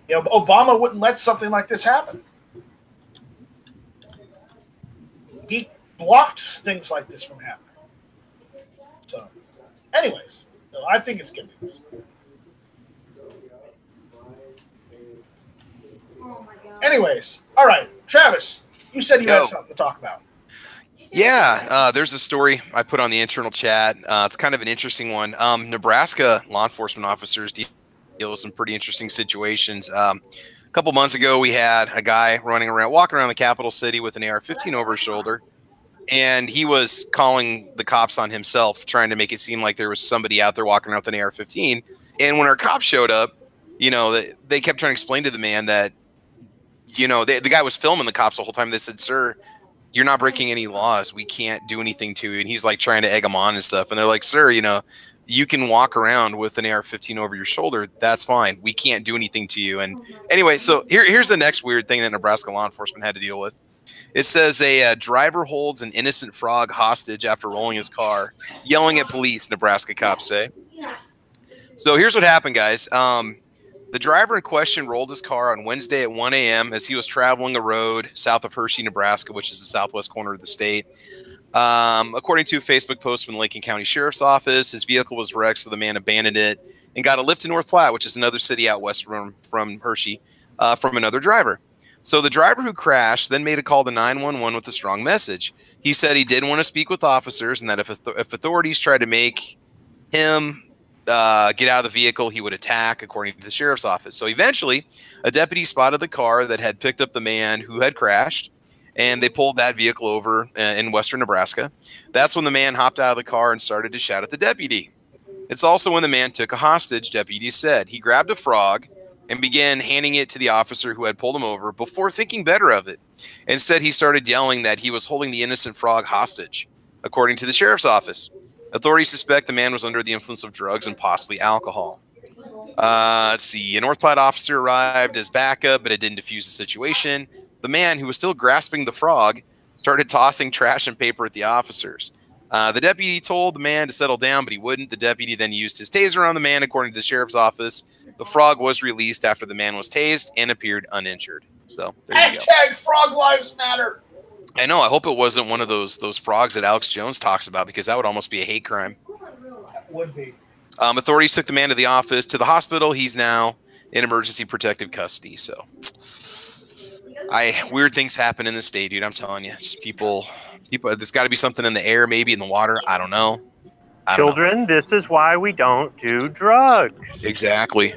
Obama wouldn't let something like this happen. He blocked things like this from happening. So, anyways, I think it's good news. Anyways, all right, Travis, you said you had something to talk about. Yeah, there's a story I put on the internal chat. It's kind of an interesting one. Nebraska law enforcement officers deal with some pretty interesting situations. couple months ago, we had a guy walking around the capital city with an AR-15 over his shoulder, and he was calling the cops on himself, trying to make it seem like there was somebody out there walking around with an AR-15. And when our cops showed up, they kept trying to explain to the man that, the guy was filming the cops the whole time. They said, "Sir, you're not breaking any laws. We can't do anything to you." And he's like trying to egg him on and stuff. And they're like, "Sir, you can walk around with an AR-15 over your shoulder. That's fine. We can't do anything to you." And anyway, so here's the next weird thing that Nebraska law enforcement had to deal with. It says a driver holds an innocent frog hostage after rolling his car, yelling at police, Nebraska cops say. So here's what happened, guys. The driver in question rolled his car on Wednesday at 1 a.m. as he was traveling a road south of Hershey, Nebraska, which is the southwest corner of the state. According to a Facebook post from the Lincoln County Sheriff's Office, his vehicle was wrecked, so the man abandoned it and got a lift to North Platte, which is another city out west from Hershey, from another driver. So the driver who crashed then made a call to 911 with a strong message. He said he did want to speak with officers and that if authorities tried to make him get out of the vehicle, he would attack, according to the sheriff's office. So eventually, a deputy spotted the car that had picked up the man who had crashed, and they pulled that vehicle over in western Nebraska. That's when the man hopped out of the car and started to shout at the deputy. It's also when the man took a hostage, deputies said. He grabbed a frog and began handing it to the officer who had pulled him over before thinking better of it. Instead, he started yelling that he was holding the innocent frog hostage, according to the sheriff's office. Authorities suspect the man was under the influence of drugs and possibly alcohol. Let's see. A North Platte officer arrived as backup, but it didn't defuse the situation. The man, who was still grasping the frog, started tossing trash and paper at the officers. The deputy told the man to settle down, but he wouldn't. The deputy then used his taser on the man, according to the sheriff's office. The frog was released after the man was tased and appeared uninjured. So there you go. Hashtag Frog Lives Matter. I know. I hope it wasn't one of those frogs that Alex Jones talks about, because that would almost be a hate crime. That would be. Authorities took the man to the hospital. He's now in emergency protective custody. So, weird things happen in this state, dude. I'm telling you, just people. There's got to be something in the air, maybe in the water. I don't know. Children, this is why we don't do drugs. Exactly.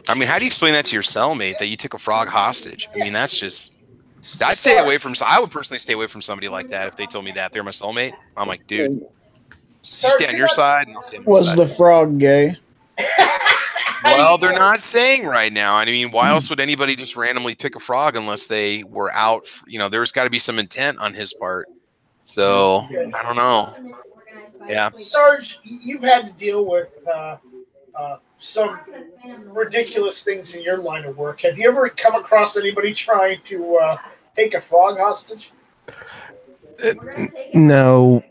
I mean, how do you explain that to your cellmate that you took a frog hostage? I mean, that's just. I would personally stay away from somebody like that if they told me that they're my soulmate. I'm like, dude, you stay on your side and I'll stay on my side. Was the frog gay? Well, they're not saying right now. I mean, why else would anybody just randomly pick a frog unless they were out? There's got to be some intent on his part. So I don't know. Yeah, Sarge, you've had to deal with some ridiculous things in your line of work. Have you ever come across anybody trying to take a frog hostage? No,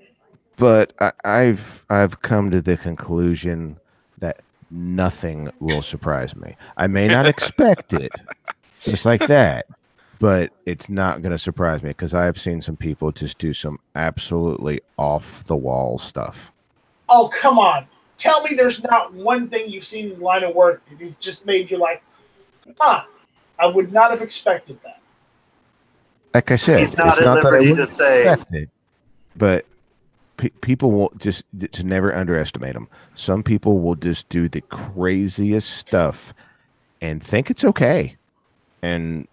but I've come to the conclusion that nothing will surprise me. I may not expect it, just like that, but it's not going to surprise me because I've seen some people just do some absolutely off the wall stuff. Oh, come on. Tell me there's not one thing you've seen in the line of work that has just made you like, I would not have expected that. Like I said, He's not it's not that I liberty would to say. expect it, but people will just to never underestimate them. Some people will just do the craziest stuff and think it's okay. And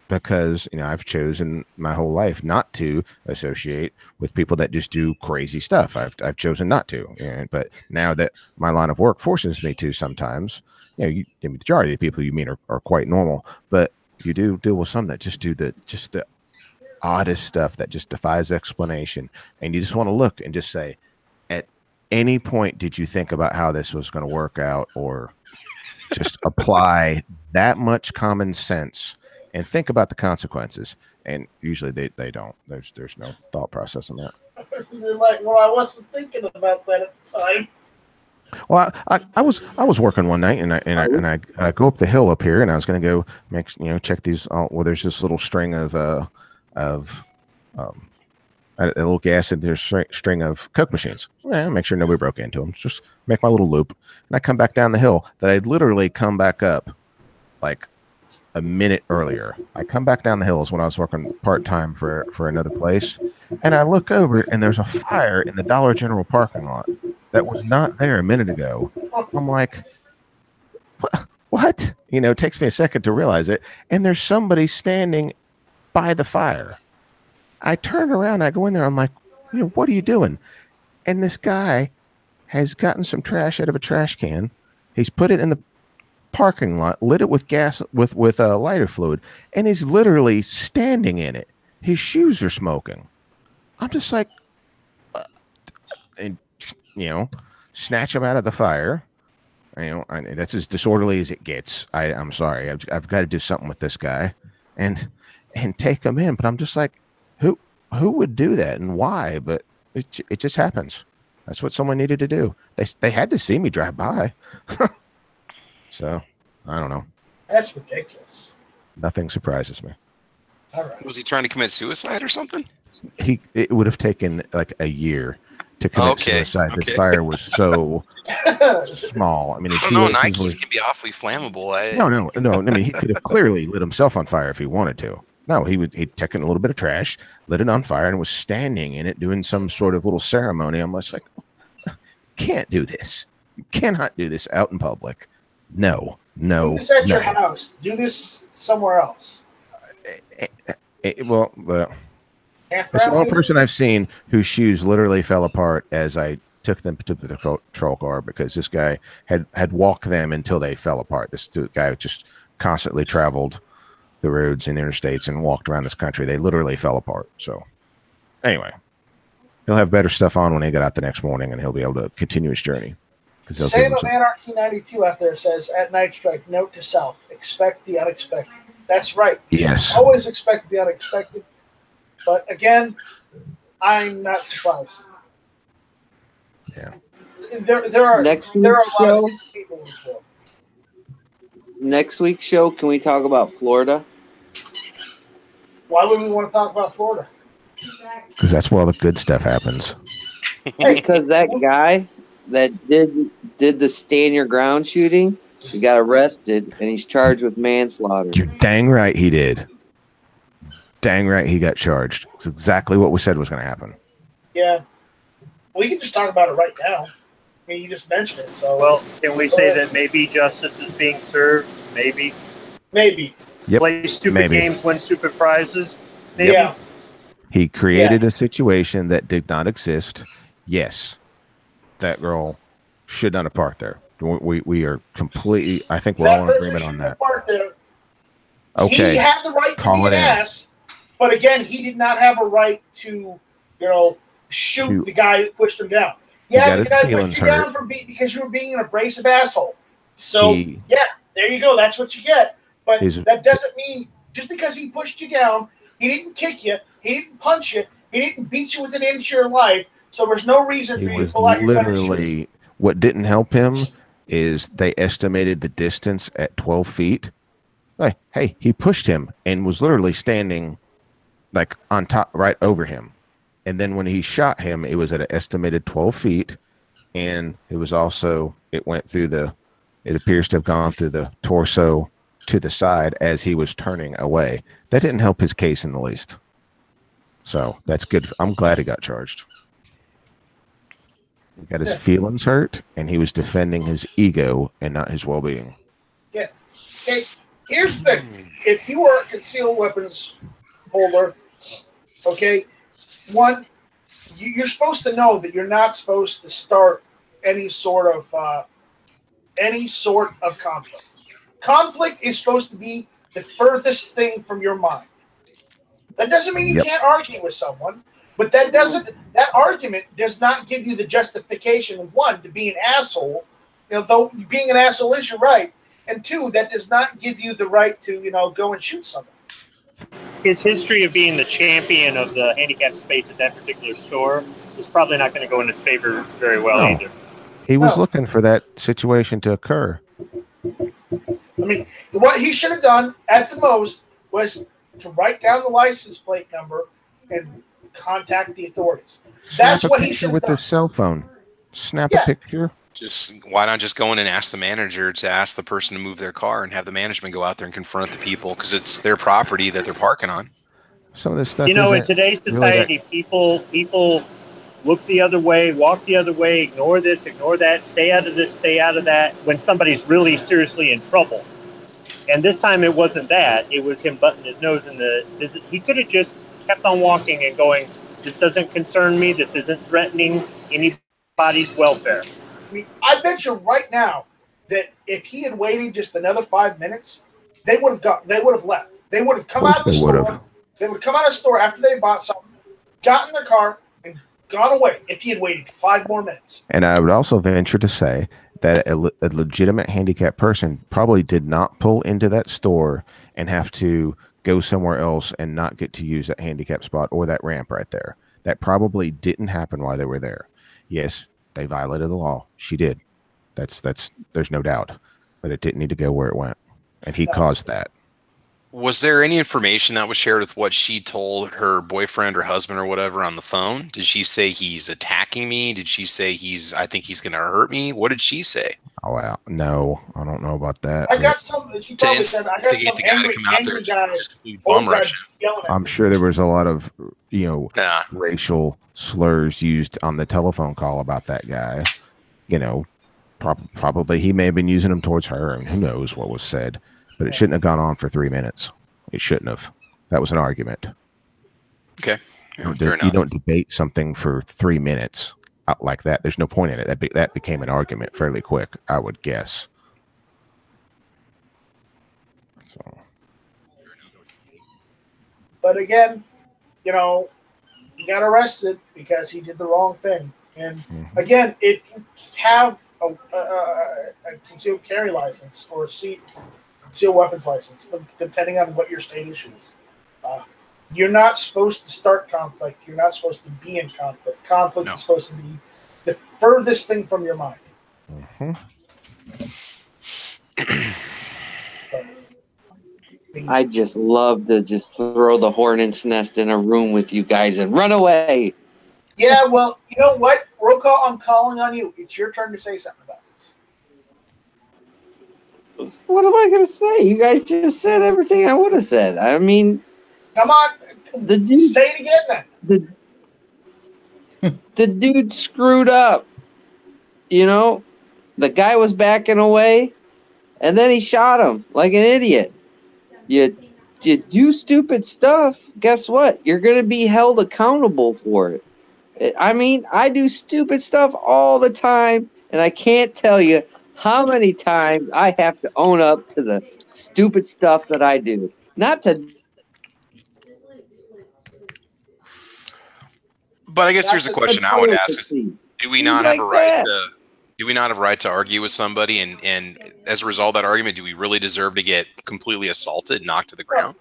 because, I've chosen my whole life not to associate with people that just do crazy stuff. I've chosen not to. But now that my line of work forces me to sometimes, the majority of the people you meet are quite normal, but you do deal with some that just do the oddest stuff that just defies explanation. And you just want to look and just say, at any point, did you think about how this was going to work out, or just apply that much common sense and think about the consequences? And usually they don't. There's no thought process in that. They're like, well, I wasn't thinking about that at the time. Well, I was working one night and I go up the hill up here, and I was going to go check these. Well, there's this little string of a little gas, and there's a string of Coke machines. Make sure nobody broke into them. Just make my little loop, and I come back down the hill that I'd literally come back up like a minute earlier. I come back down the hills when I was working part-time for another place, and I look over and there's a fire in the Dollar General parking lot that was not there a minute ago. I'm like, what? You know, it takes me a second to realize it. And there's somebody standing by the fire. I turn around, I go in there, I'm like, you know, what are you doing? And this guy has gotten some trash out of a trash can. He's put it in the parking lot, lit it with gas, with lighter fluid, and he's literally standing in it. His shoes are smoking. I'm just like, and you know, snatch him out of the fire. You know, that's as disorderly as it gets. I'm sorry, I've got to do something with this guy, and take him in. But I'm just like, who would do that and why? But it just happens. That's what someone needed to do. They had to see me drive by. So I don't know. That's ridiculous. Nothing surprises me. All right. Was he trying to commit suicide or something? It would have taken like a year to commit suicide. Okay. The fire was so small. I mean, I don't know. Nikes can be awfully flammable. No. I mean, he could have clearly lit himself on fire if he wanted to. No, he'd taken a little bit of trash, lit it on fire, and was standing in it doing some sort of little ceremony. I'm just like, can't do this. You cannot do this out in public. No. Do this at your house. Do this somewhere else. It's the only person I've seen whose shoes literally fell apart as I took them to the patrol car, because this guy had walked them until they fell apart. This guy just constantly traveled the roads and interstates and walked around this country. They literally fell apart. So anyway, he'll have better stuff on when he got out the next morning, and he'll be able to continue his journey. Sam of Anarchy 92 out there says, at Night Strike, note to self, expect the unexpected. That's right. Yes. Always expect the unexpected. But again, I'm not surprised. Yeah. There are a lot of people in this world. Next week's show, can we talk about Florida? Why would we want to talk about Florida? Because that's where all the good stuff happens. Because that guy that did the stand your ground shooting, he got arrested and he's charged with manslaughter. You're dang right he did. Dang right he got charged. It's exactly what we said was going to happen. Yeah. We can just talk about it right now. I mean, you just mentioned it. So, well, can we say that maybe justice is being served? Maybe. Yep. Play stupid games, win stupid prizes. Maybe. Yeah. He created a situation that did not exist. Yes. That girl should not have parked there. We are completely, I think we're all in agreement on that. Okay. He had the right to be an ass, but again, he did not have a right to, shoot the guy that pushed him down. Yeah, the guy pushed you down because you were being an abrasive asshole. So, there you go. That's what you get. But that doesn't mean just because he pushed you down, he didn't kick you, he didn't punch you, he didn't beat you with an inch of your life. So there's no reason for you to pull out your gun and shoot. What didn't help him is they estimated the distance at 12 feet. Like, hey, he pushed him and was literally standing like on top, right over him. And then when he shot him, it was at an estimated 12 feet. And it was also, it appears to have gone through the torso to the side as he was turning away. That didn't help his case in the least. So that's good. I'm glad he got charged. He got his feelings hurt, and he was defending his ego and not his well-being. Yeah. Hey, here's the thing. If you are a concealed weapons holder, okay, one, you're supposed to know that you're not supposed to start any sort of conflict. Conflict is supposed to be the furthest thing from your mind. That doesn't mean you can't argue with someone, but that argument does not give you the justification, one, to be an asshole, though being an asshole is your right, and two, that does not give you the right to, go and shoot someone. His history of being the champion of the handicapped space at that particular store is probably not going to go in his favor very well either. He was looking for that situation to occur. I mean, what he should have done at the most was to write down the license plate number and contact the authorities. That's what he should have done. With his cell phone. Snap a picture. Why not just go in and ask the manager to ask the person to move their car and have the management go out there and confront the people, because it's their property that they're parking on. Some of this stuff. In today's society, people look the other way, walk the other way, ignore this, ignore that, stay out of this, stay out of that, when somebody's really seriously in trouble. And this time it wasn't that. It was him butting his nose in the... He could have just kept on walking and going, this doesn't concern me, this isn't threatening anybody's welfare. I mean, I bet you right now that if he had waited just another 5 minutes, they would have left. They would have come out of the store. They would come out of the store after they bought something, got in their car, and gone away if he had waited 5 more minutes. And I would also venture to say that a legitimate handicapped person probably did not pull into that store and have to go somewhere else and not get to use that handicap spot or that ramp right there. That probably didn't happen while they were there. Yes, they violated the law. She did. That's there's no doubt. But it didn't need to go where it went. And he caused that. Was there any information that was shared with what she told her boyfriend or husband or whatever on the phone? Did she say he's attacking me? Did she say I think he's going to hurt me? What did she say? Oh, wow. No, I don't know about that. I got some. She probably said, I got some angry guy. I'm sure there was a lot of, racial slurs used on the telephone call about that guy. Probably he may have been using them towards her, and who knows what was said. But it shouldn't have gone on for 3 minutes. It shouldn't have. That was an argument. Okay. You don't debate something for 3 minutes out like that. There's no point in it. That became an argument fairly quick, I would guess. So. But again, he got arrested because he did the wrong thing. And again, if you have a concealed carry license or a concealed weapons license, depending on what your state issues. You're not supposed to start conflict. You're not supposed to be in conflict. Conflict is supposed to be the furthest thing from your mind. I just love to just throw the hornet's nest in a room with you guys and run away. Yeah, well, you know what? Roll call, I'm calling on you. It's your turn to say something about this. What am I going to say? You guys just said everything I would have said. I mean... Come on. Say it again then. The dude screwed up. The guy was backing away, and then he shot him like an idiot. You do stupid stuff, guess what? You're going to be held accountable for it. I mean, I do stupid stuff all the time, and I can't tell you how many times I have to own up to the stupid stuff that I do. Not to... But I guess here's the question I would ask: is, do we not have a right to? Do we not have a right to argue with somebody? And as a result of that argument, do we really deserve to get completely assaulted, knocked to the ground?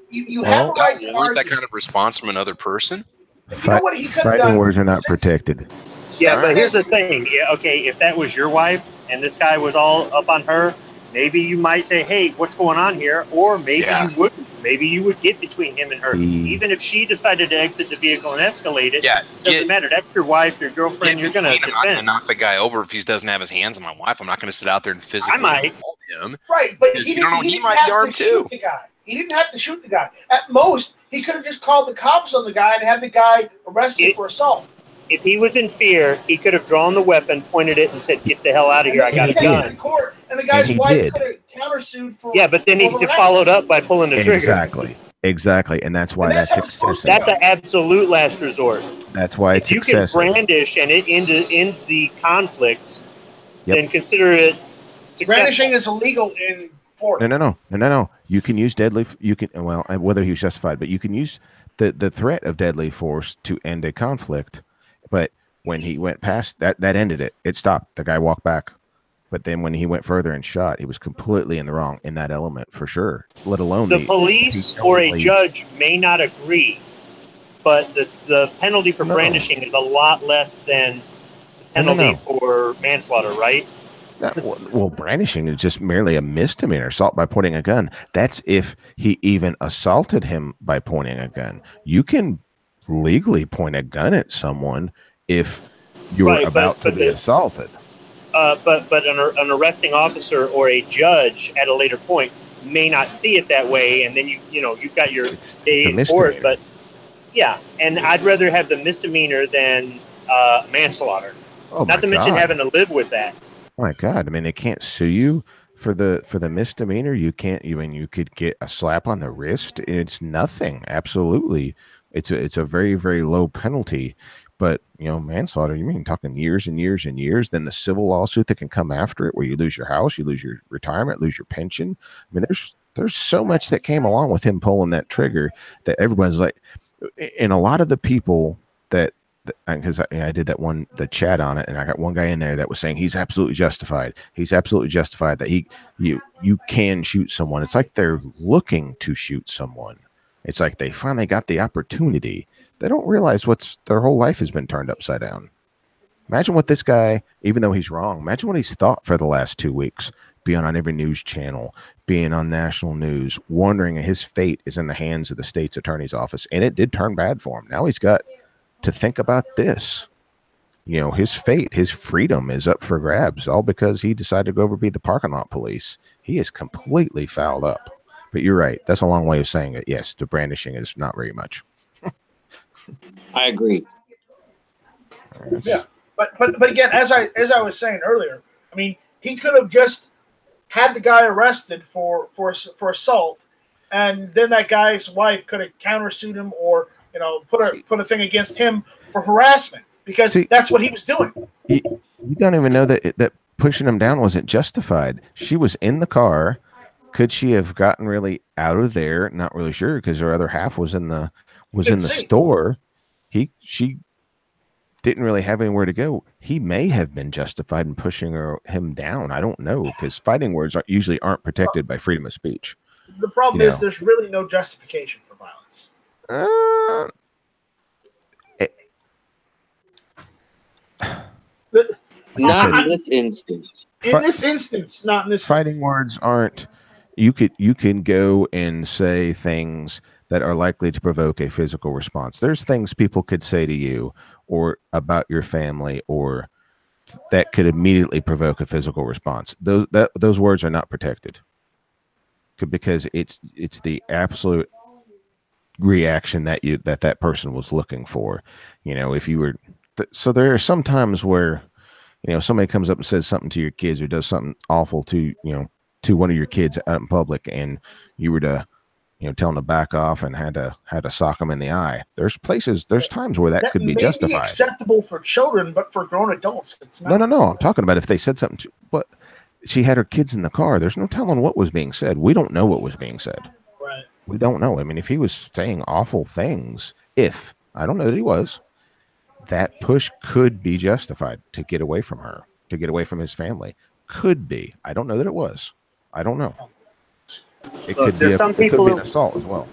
You have a right to argue. That kind of response from another person. Fighting words are not protected. Yeah, but here's the thing. Yeah, okay, if that was your wife and this guy was all up on her, maybe you might say, "Hey, what's going on here?" Or maybe you wouldn't. Maybe you would get between him and her. Even if she decided to exit the vehicle and escalate it, doesn't matter. That's your wife, your girlfriend. You're going to defend. I'm not going to knock the guy over if he doesn't have his hands on my wife. I'm not going to sit out there and physically assault him. Right, but he might be armed too. He didn't have to shoot the guy. At most, he could have just called the cops on the guy and had the guy arrested for assault. If he was in fear, he could have drawn the weapon, pointed it, and said, "Get the hell out of here! I got a gun." And the guy's wife could have countersued for. Yeah, but then he followed up by pulling the trigger. Exactly, and that's why that's excessive. That's an absolute last resort. That's why it's excessive. If you can brandish and it ends the conflict, then consider it successful. Brandishing is illegal in Florida. No. You can use deadly. You can whether he was justified, but you can use the threat of deadly force to end a conflict. But when he went past that ended it. It stopped. The guy walked back. But then when he went further and shot, he was completely in the wrong in that element for sure. Let alone the police or a judge may not agree, but the penalty for brandishing is a lot less than the penalty for manslaughter, right? Well, brandishing is just merely a misdemeanor. Assault by pointing a gun. That's if he even assaulted him by pointing a gun. You can legally point a gun at someone if you're about to be assaulted. But an arresting officer or a judge at a later point may not see it that way, and then you've got your day in court. But and I'd rather have the misdemeanor than manslaughter. Oh Not to mention having to live with that. Oh my God! I mean, they can't sue you for the misdemeanor. You can't even. You could get a slap on the wrist. It's nothing. Absolutely, it's a very, very low penalty. But manslaughter. You mean talking years and years and years? Then the civil lawsuit that can come after it, where you lose your house, you lose your retirement, lose your pension. I mean, there's so much that came along with him pulling that trigger that everyone's like, and a lot of the people that. Because I did the chat on it, and I got one guy in there that was saying he's absolutely justified. He's absolutely justified that you can shoot someone. It's like they're looking to shoot someone. It's like they finally got the opportunity. They don't realize their whole life has been turned upside down. Imagine what this guy, even though he's wrong, imagine what he's thought for the last 2 weeks, being on every news channel, being on national news, wondering his fate is in the hands of the state's attorney's office, and it did turn bad for him. Now he's got to think about this. His fate, his freedom is up for grabs, all because he decided to go over be the parking lot police. He is completely fouled up. But you're right. That's a long way of saying it. Yes, the brandishing is not very much. I agree. Yeah. But again, as I was saying earlier, I mean, he could have just had the guy arrested for assault, and then that guy's wife could have countersued him or put a thing against him for harassment, because that's what he was doing. You don't even know that pushing him down wasn't justified. She was in the car. Could she have gotten really out of there? Not really sure, because her other half was in the store. She didn't really have anywhere to go. He may have been justified in pushing him down. I don't know, because fighting words usually aren't protected by freedom of speech. The problem is there's really no justification for violence. Not in this instance. In this instance, not in this fighting instance. words aren't. You can go and say things that are likely to provoke a physical response. There's things people could say to you or about your family, or that could immediately provoke a physical response. Those words are not protected, because it's the absolute reaction that person was looking for. If you were so there are some times where somebody comes up and says something to your kids or does something awful to one of your kids out in public, and you were to tell them to back off and had to sock them in the eye. There's times where that could be justified. Be acceptable for children, but for grown adults, it's not. No. I'm talking about if they said something but she had her kids in the car. There's no telling what was being said. We don't know what was being said. Right. We don't know. I mean, if he was saying awful things, I don't know that he was, that push could be justified to get away from her, to get away from his family. Could be. I don't know that it was. I don't know. It could be an assault as well.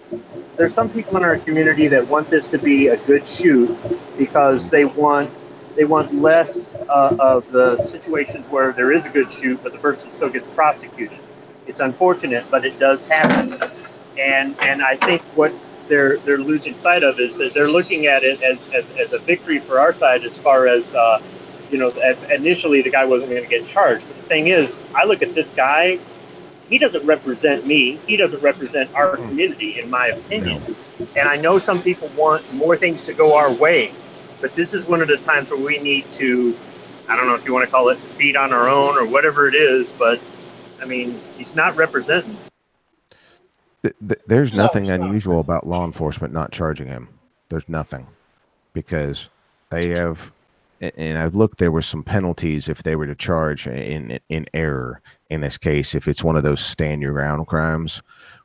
There's some people in our community that want this to be a good shoot because they want less of the situations where there is a good shoot, but the person still gets prosecuted. It's unfortunate, but it does happen. And I think what they're losing sight of is that they're looking at it as a victory for our side, as far as initially the guy wasn't going to get charged. But the thing is, I look at this guy. He doesn't represent me. He doesn't represent our community, in my opinion. And I know some people want more things to go our way, but this is one of the times where we need to, I don't know if you want to call it beat on our own or whatever it is, but I mean, he's not representing. There's nothing unusual about law enforcement not charging him. There's nothing, because they have, and I've looked, there were some penalties if they were to charge in error. In this case, if it's one of those stand your ground crimes,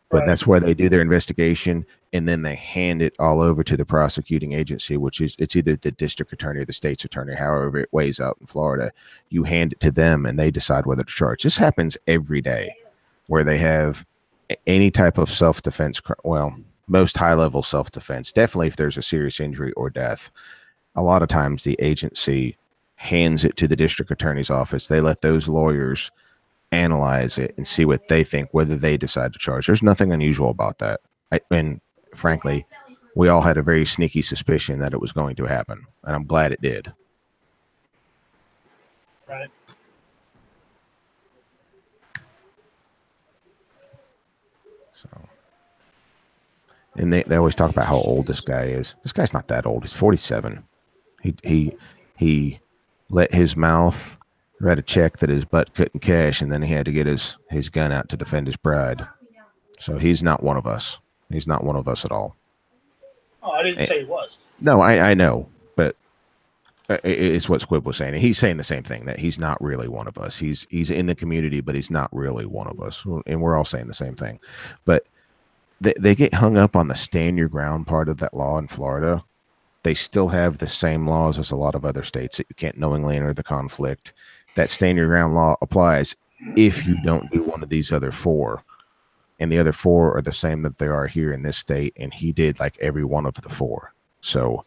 but that's where they do their investigation and then they hand it all over to the prosecuting agency, which is, it's either the district attorney or the state's attorney, however it weighs out in Florida. You hand it to them and they decide whether to charge. This happens every day, where they have any type of self-defense, well, most high-level self-defense, definitely if there's a serious injury or death. A lot of times the agency hands it to the district attorney's office. They let those lawyers analyze it and see what they think, whether they decide to charge. There's nothing unusual about that. And frankly, we all had a very sneaky suspicion that it was going to happen, and I'm glad it did. Right. So, and they always talk about how old this guy is. This guy's not that old. He's 47. he let his mouth write a check that his butt couldn't cash, and then he had to get his gun out to defend his bride. So he's not one of us. He's not one of us at all. Oh, I didn't say he was. No, I know, but it's what Squib was saying. He's saying the same thing, that he's not really one of us. He's in the community, but he's not really one of us. And we're all saying the same thing. But they get hung up on the stand your ground part of that law in Florida. They still have the same laws as a lot of other states, that you can't knowingly enter the conflict. That stand your ground law applies if you don't do one of these other four. And the other four are the same that they are here in this state. And he did like every one of the four. So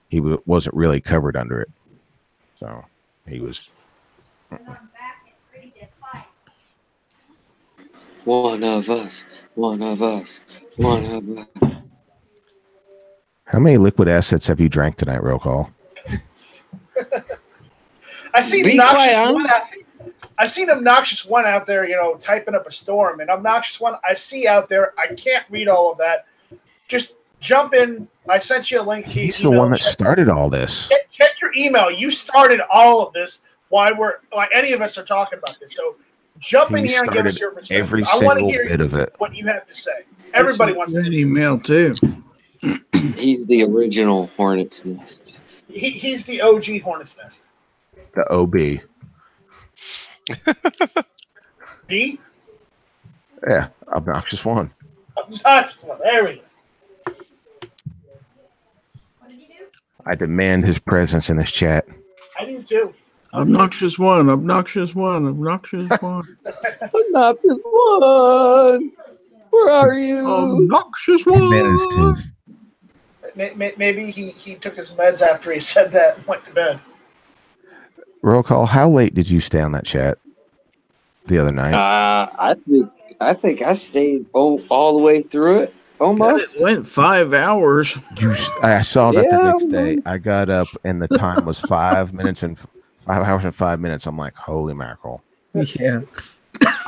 he wasn't really covered under it. So he was. One of us. One of us. One of us. How many liquid assets have you drank tonight, Roll Call? I seen Obnoxious One out there, typing up a storm. And Obnoxious One, I see out there. I can't read all of that. Just jump in. I sent you a link. He's the one that started all this. Check your email. You started all of this. Why any of us are talking about this? So jump in here and give us your perspective. I want to hear bit of it. What you have to say. Everybody wants to email too. He's the original Hornet's Nest. He's the OG Hornet's Nest. The OB. B? Yeah, Obnoxious One. Obnoxious One. There we go. I demand his presence in this chat. I do too. Obnoxious One. Obnoxious One. Obnoxious One. Obnoxious One. Where are you? Obnoxious One. Maybe he took his meds after he said that and went to bed. Roll Call, how late did you stay on that chat the other night? I think I stayed all the way through it. Almost. It went 5 hours. I saw that the next day. I got up and the time was 5 minutes and 5 hours and 5 minutes. I'm like, holy mackerel. Yeah.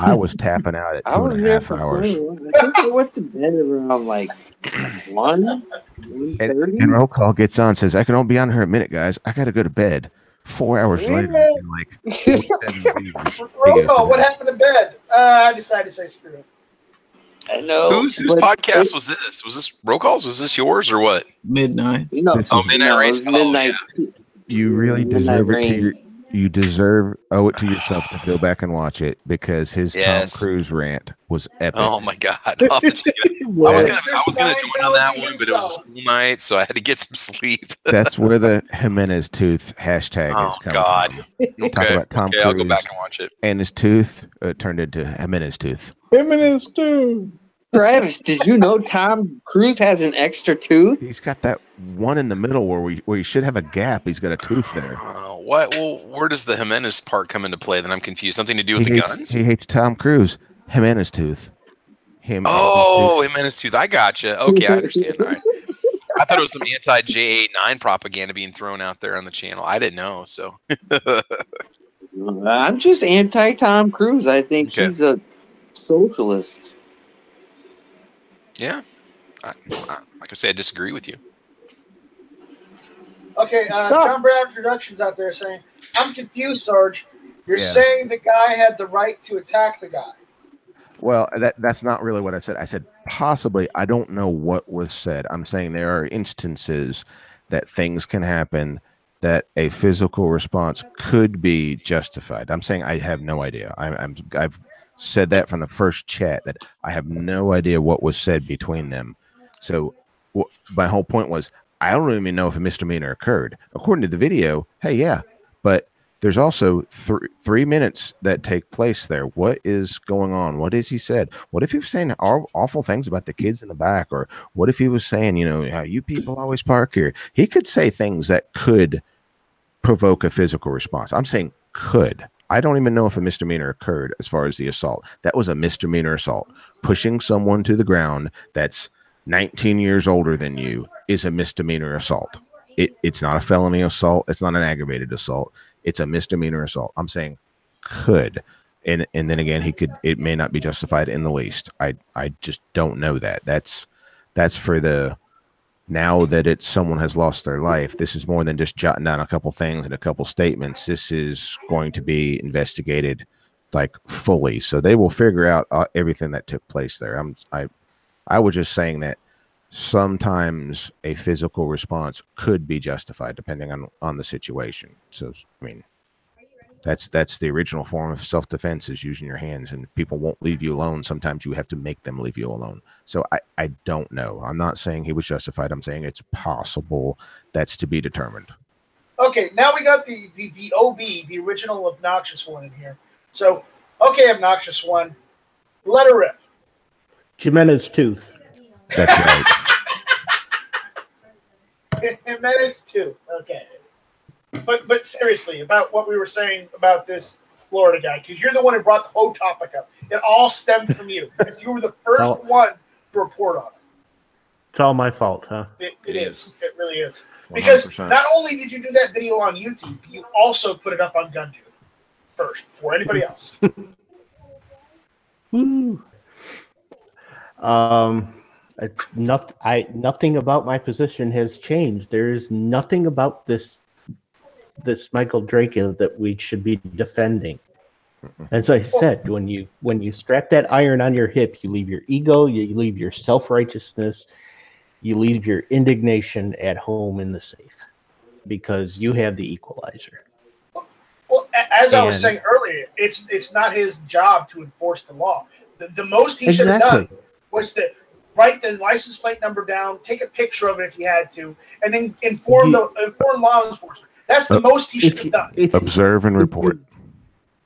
I was tapping out at 2.5 hours. I think I went to bed around like 1:30. And Roll Call gets on, says, I can only be on here a minute, guys. I got to go to bed. 4 hours later, Roll Call, what happened to bed? I decided to say screw it. I know. Whose podcast was this? Was this Roll Calls? Was this yours or what? Midnight. Midnight Race. Midnight. You really deserve it. You owe it to yourself to go back and watch it, because his Tom Cruise rant was epic. Oh my god! I was gonna join on that one, but it was a school night, so I had to get some sleep. That's where the Jimenez tooth hashtag is coming God. from. Talk about Tom Cruise. I'll go back and watch it. And his tooth turned into Jimenez tooth. Jimenez tooth. Travis, did you know Tom Cruise has an extra tooth? He's got that one in the middle where you should have a gap. He's got a tooth there. What? Well, where does the Jimenez part come into play? Then I'm confused. Something to do with the guns? He hates Tom Cruise. Jimenez tooth. Jimenez tooth. I gotcha. Okay, I understand. All right. I thought it was some anti-JA9 propaganda being thrown out there on the channel. I didn't know. So I'm just anti-Tom Cruise. I think he's a socialist. Yeah. Like I said, I disagree with you. Okay, John Brown Introductions out there saying, I'm confused, Sarge. You're saying the guy had the right to attack the guy. Well, that's not really what I said. I said possibly. I don't know what was said. I'm saying there are instances that things can happen that a physical response could be justified. I'm saying I have no idea. I've said that from the first chat, that I have no idea what was said between them. So my whole point was, I don't even know if a misdemeanor occurred. According to the video, hey, yeah. But there's also 3 minutes that take place there. What is going on? What is he said? What if he was saying awful things about the kids in the back? Or what if he was saying, how you people always park here? He could say things that could provoke a physical response. I'm saying could. I don't even know if a misdemeanor occurred as far as the assault. That was a misdemeanor assault. Pushing someone to the ground that's 19 years older than you is a misdemeanor assault. It's not a felony assault. It's not an aggravated assault. It's a misdemeanor assault. I'm saying could. And then again, it may not be justified in the least. I just don't know that. That's for the now that it's someone has lost their life, this is more than just jotting down a couple things and a couple statements. This is going to be investigated like fully. So they will figure out everything that took place there. I was just saying that sometimes a physical response could be justified depending on the situation. So, I mean, that's the original form of self-defense, is using your hands, and people won't leave you alone. Sometimes you have to make them leave you alone. So I don't know. I'm not saying he was justified. I'm saying it's possible. That's to be determined. Okay, now we got the OB, the original obnoxious one in here. So, okay, obnoxious one, let her rip. Jimenez tooth. That's right. Jimenez tooth. Okay. But seriously, about what we were saying about this Florida guy, because you're the one who brought the whole topic up. It all stemmed from you, because you were the first one to report on it. It's all my fault, huh? It is. It really is. Because 100%. not only did you do that video on YouTube, you also put it up on GunTube first, before anybody else. Woo. Nothing about my position has changed. There's nothing about this Michael Draco that we should be defending. And so I said, when you strap that iron on your hip, you leave your ego, you leave your self-righteousness, you leave your indignation at home in the safe, because you have the equalizer. Well, as I was saying earlier, it's not his job to enforce the law. The most he should have done was to write the license plate number down, take a picture of it if he had to, and then inform law enforcement. That's the most he should have done. Observe and report.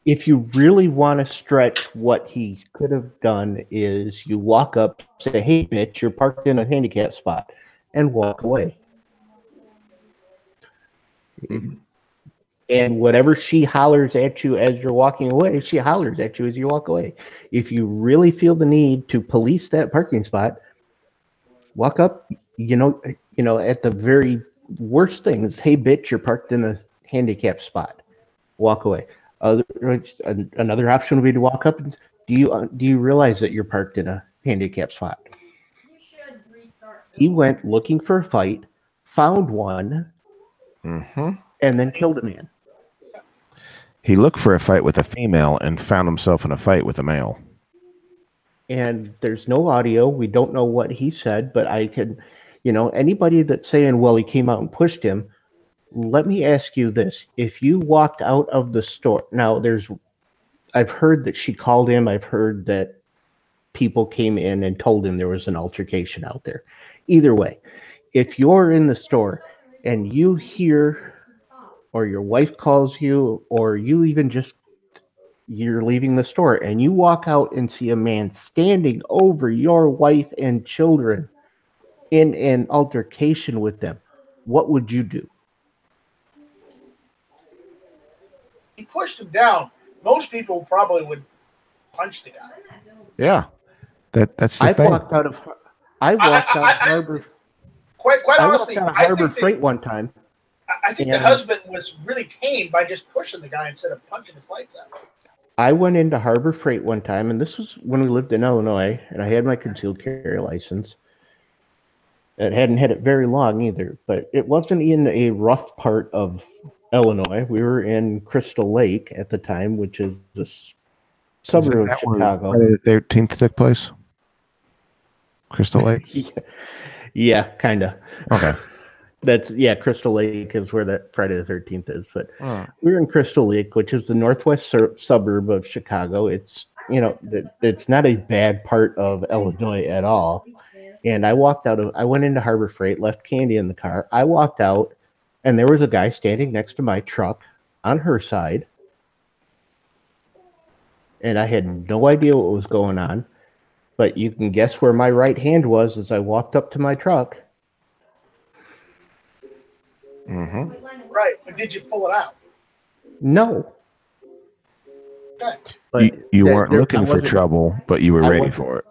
If you really want to stretch what he could have done, is you walk up, say, "Hey, bitch, you're parked in a handicap spot," and walk away. Mm-hmm. And whatever she hollers at you as you're walking away, she hollers at you as you walk away. If you really feel the need to police that parking spot, walk up, at the very worst things, "Hey, bitch, you're parked in a handicap spot." Walk away. Another option would be to walk up and, do you realize that you're parked in a handicap spot? He went looking for a fight, found one, and then killed a man. He looked for a fight with a female and found himself in a fight with a male. And there's no audio. We don't know what he said, but I can, anybody that's saying, well, he came out and pushed him, let me ask you this. If you walked out of the store, now I've heard that she called him. I've heard that people came in and told him there was an altercation out there. Either way, if you're in the store and you hear, or your wife calls you, or you even you're leaving the store and you walk out and see a man standing over your wife and children in an altercation with them, what would you do? He pushed him down. Most people probably would punch the guy. Yeah, that's the thing. I walked out of Harbor. Quite honestly, I Harbor Freight one time. I think the husband was really tamed by just pushing the guy instead of punching his lights out. I went into Harbor Freight one time, and this was when we lived in Illinois, and I had my concealed carry license. I hadn't had it very long either, but it wasn't in a rough part of Illinois. We were in Crystal Lake at the time, which is the suburb of Chicago. Friday the 13th took place? Crystal Lake? Yeah, kind of. Okay. Crystal Lake is where that Friday the 13th is. But we were in Crystal Lake, which is the northwest suburb of Chicago. It's, it's not a bad part of Illinois at all. And I went into Harbor Freight, left candy in the car. I walked out, and there was a guy standing next to my truck on her side. And I had no idea what was going on. But you can guess where my right hand was as I walked up to my truck. Mm-hmm. Right, but did you pull it out? No. Okay. You weren't looking for trouble, but you were ready for it.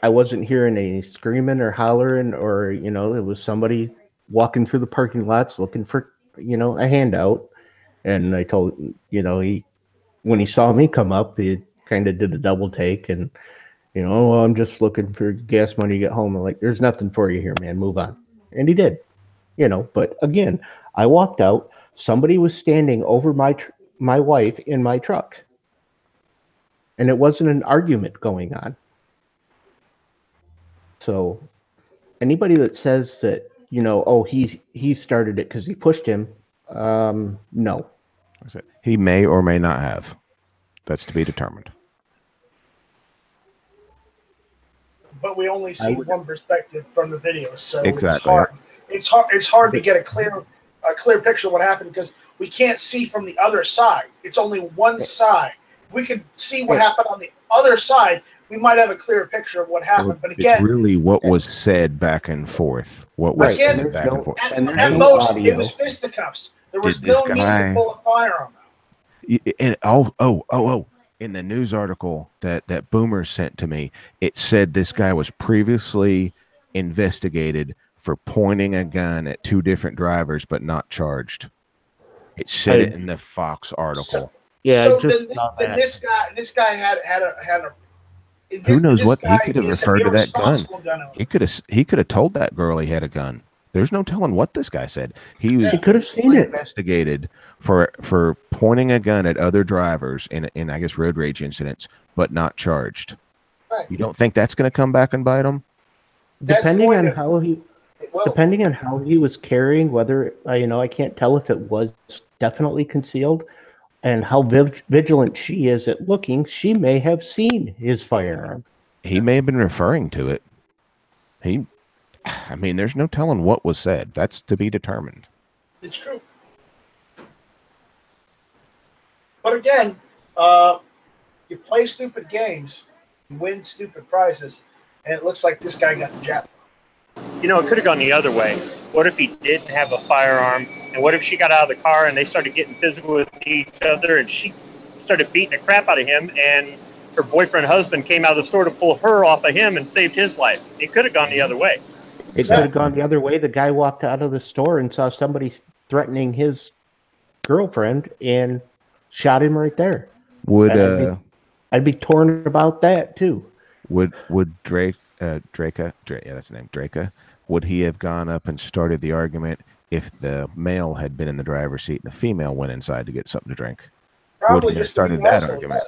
I wasn't hearing any screaming or hollering, or, it was somebody walking through the parking lots looking for, a handout. And I told, when he saw me come up, he kind of did a double take and, I'm just looking for gas money to get home. I'm like, there's nothing for you here, man. Move on. and he did, you know. But again, I walked out. Somebody was standing over my wife in my truck, and it wasn't an argument going on. So anybody that says that, you know, oh, he started it because he pushed him, no. He may or may not have. That's to be determined. But we only see one perspective from the video, so exactly. It's hard to get a clear picture of what happened because we can't see from the other side. It's only one side. If we could see what happened on the other side, we might have a clearer picture of what happened. But again, it's really what was said back and forth. What was said back and forth. At most, it was fisticuffs. There was no need to pull a firearm out. And in the news article that Boomer sent to me, it said this guy was previously investigated for pointing a gun at two different drivers, but not charged. It said it in the Fox article. So then this guy had a. Who knows what he could have referred to that gun? He could have told that girl he had a gun. There's no telling what this guy said. He could have seen it. Investigated for pointing a gun at other drivers in I guess road rage incidents, but not charged. Right. You don't think that's going to come back and bite him? Depending on how he was carrying, whether I can't tell if it was definitely concealed, and how vigilant she is at looking, she may have seen his firearm. He may have been referring to it. I mean, there's no telling what was said. That's to be determined. It's true. But again, you play stupid games, you win stupid prizes, and it looks like this guy got the jab. You know, it could have gone the other way. What if he didn't have a firearm? And what if she got out of the car and they started getting physical with each other and she started beating the crap out of him and her boyfriend husband came out of the store to pull her off of him and saved his life? It could have gone the other way. It could have gone the other way. The guy walked out of the store and saw somebody threatening his girlfriend and shot him right there. I'd be torn about that too. Would Drake, Draka, that's the name, Draka, would he have gone up and started the argument if the male had been in the driver's seat and the female went inside to get something to drink? Probably would he have started that argument?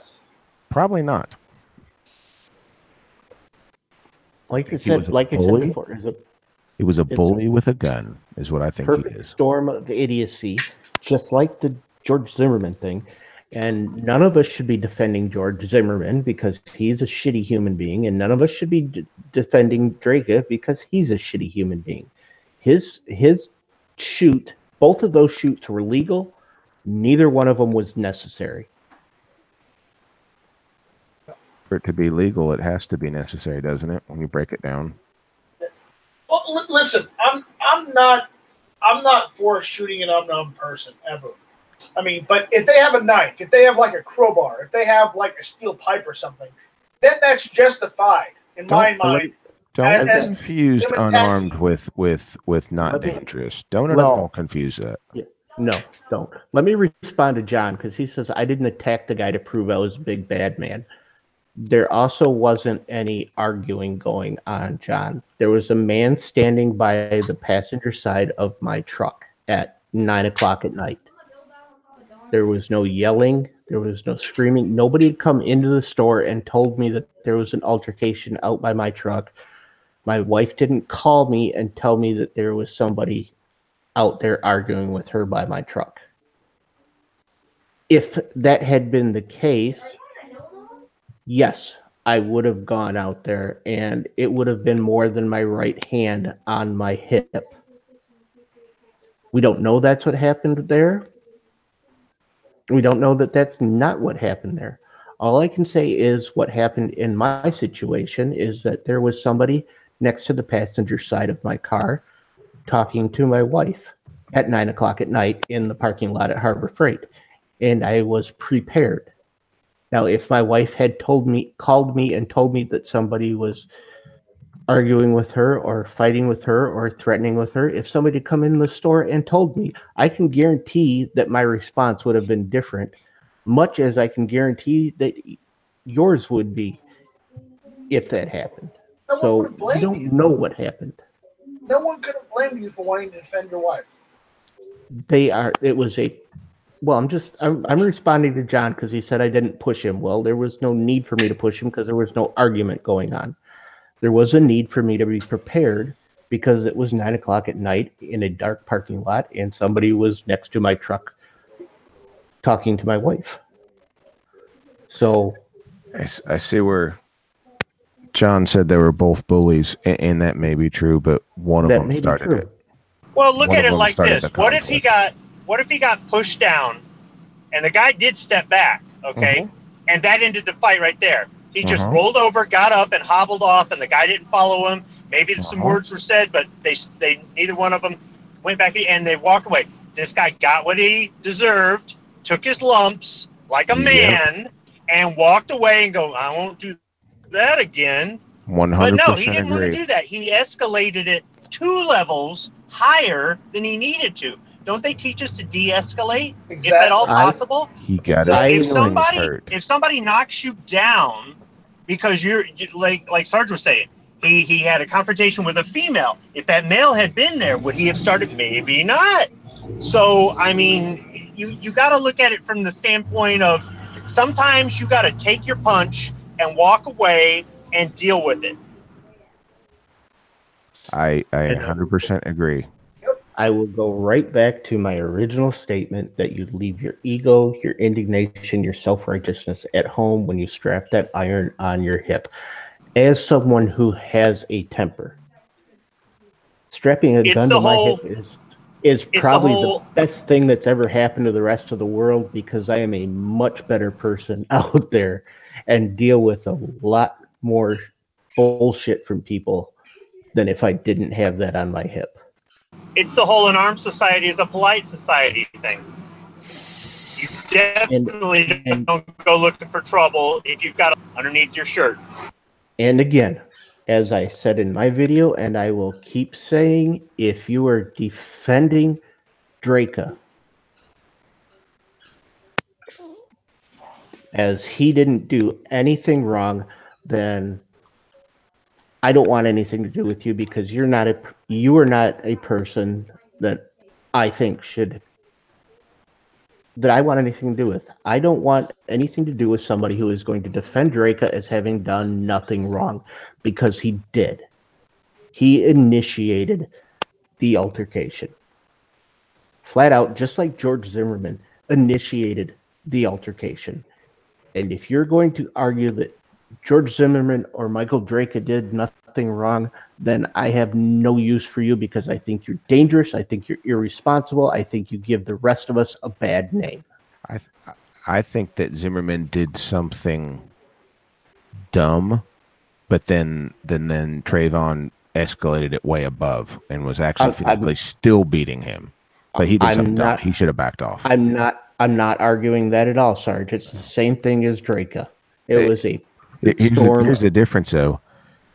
Probably not. Like I said before, he was a bully with a gun, is what I think he is. Storm of idiocy, just like the George Zimmerman thing. And none of us should be defending George Zimmerman because he's a shitty human being, and none of us should be defending Draka because he's a shitty human being. His shoot, both of those shoots were legal. Neither one of them was necessary. For it to be legal, it has to be necessary, doesn't it? When you break it down. Well, listen, I'm not for shooting an unknown person ever. I mean, but if they have a knife, if they have like a crowbar, if they have like a steel pipe or something, then that's justified in my mind. Don't confuse unarmed with not dangerous. Don't at all confuse that. Yeah, no, don't. Let me respond to John because he says I didn't attack the guy to prove I was a big bad man. There also wasn't any arguing going on, John. There was a man standing by the passenger side of my truck at 9 o'clock at night. There was no yelling. There was no screaming. Nobody had come into the store and told me that there was an altercation out by my truck. My wife didn't call me and tell me that there was somebody out there arguing with her by my truck. If that had been the case, yes, I would have gone out there and it would have been more than my right hand on my hip. We don't know that's what happened there. We don't know that that's not what happened there. All I can say is what happened in my situation is that there was somebody next to the passenger side of my car talking to my wife at 9 o'clock at night in the parking lot at Harbor Freight. And I was prepared. Now, if my wife had called me and told me that somebody was arguing with her or fighting with her or threatening with her, if somebody had come in the store and told me, I can guarantee that my response would have been different, much as I can guarantee that yours would be if that happened. So we don't know what happened. no one could have blamed you for wanting to defend your wife. Well, I'm responding to John because he said I didn't push him. Well, there was no need for me to push him because there was no argument going on. There was a need for me to be prepared because it was 9 o'clock at night in a dark parking lot and somebody was next to my truck talking to my wife. So I see where John said they were both bullies, and that may be true, but one of them started it. Well, look at it like this. What if he got pushed down and the guy did step back, okay? And that ended the fight right there. He just rolled over, got up, and hobbled off, and the guy didn't follow him. Maybe some words were said, but they neither one of them went back and they walked away. This guy got what he deserved, took his lumps like a man, and walked away and go, I won't do that again. 100% But no, he didn't want to do that. He escalated it 2 levels higher than he needed to. Don't they teach us to de-escalate if at all possible? He got it. If somebody knocks you down because you're like Sarge was saying, he had a confrontation with a female. If that male had been there, would he have started? Maybe not. So I mean, you got to look at it from the standpoint of sometimes you got to take your punch and walk away and deal with it. I 100% agree. I will go right back to my original statement that you leave your ego, your indignation, your self-righteousness at home when you strap that iron on your hip. As someone who has a temper, strapping a gun to my hip is probably the best thing that's ever happened to the rest of the world because I am a much better person out there and deal with a lot more bullshit from people than if I didn't have that on my hip. It's the whole an-armed society is a polite society thing. You definitely don't go looking for trouble if you've got it underneath your shirt. And again, as I said in my video, and I will keep saying, if you are defending Draka, as he didn't do anything wrong, then I don't want anything to do with you because you are not a person that I think that I want anything to do with. I don't want anything to do with somebody who is going to defend Draka as having done nothing wrong because he did. He initiated the altercation. Flat out, just like George Zimmerman initiated the altercation. And if you're going to argue that George Zimmerman or Michael Draka did nothing wrong, then I have no use for you because I think you're dangerous. I think you're irresponsible. I think you give the rest of us a bad name. I think that Zimmerman did something dumb, but then Trayvon escalated it way above and was actually physically still beating him. But he did something dumb. He should have backed off. I'm not arguing that at all, Sarge. It's the same thing as Draka. It was a storm. Here's the difference, though.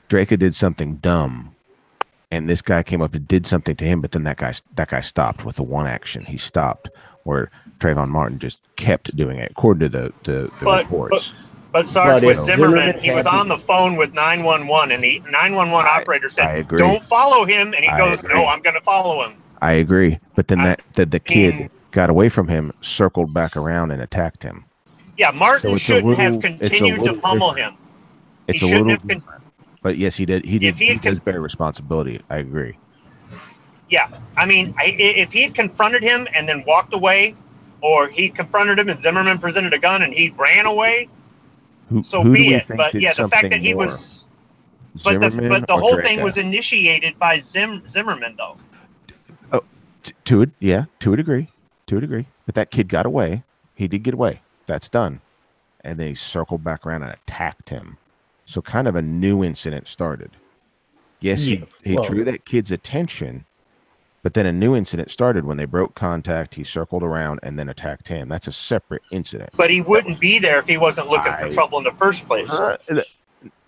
Draka did something dumb, and this guy came up and did something to him, but then that guy stopped with the one action. He stopped, where Trayvon Martin just kept doing it, according to the reports. But Sarge, with Zimmerman, he was on the phone with 911, and the 911 operator said, "Don't follow him," and he goes, "No, I'm going to follow him." I agree, but then the kid got away from him, circled back around, and attacked him. Yeah, Martin shouldn't have continued to pummel him. It's a little different. But yes, he did. He does bear responsibility. I agree. Yeah, I mean, if he had confronted him and then walked away, or he confronted him and Zimmerman presented a gun and he ran away, so be it. But yeah, the fact that he was, but the whole thing was initiated by Zimmerman, though. Oh, to a degree. But that kid got away. He did get away. That's done. And then he circled back around and attacked him. So kind of a new incident started. Yes, he drew that kid's attention, but then a new incident started when they broke contact. He circled around and then attacked him. That's a separate incident. But he wouldn't be there if he wasn't looking for trouble in the first place.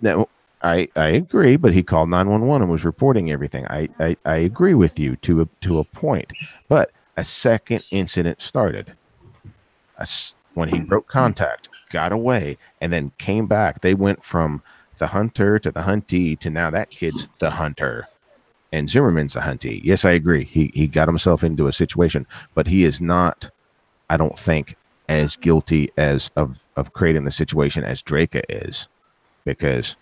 No, I agree, but he called 911 and was reporting everything. I agree with you to a point. But a second incident started. When he broke contact, got away, and then came back. They went from the hunter to the huntee to now that kid's the hunter. and Zimmerman's a hunty. Yes, I agree. He got himself into a situation, but he is not, I don't think, as guilty as of creating the situation as Drake is, because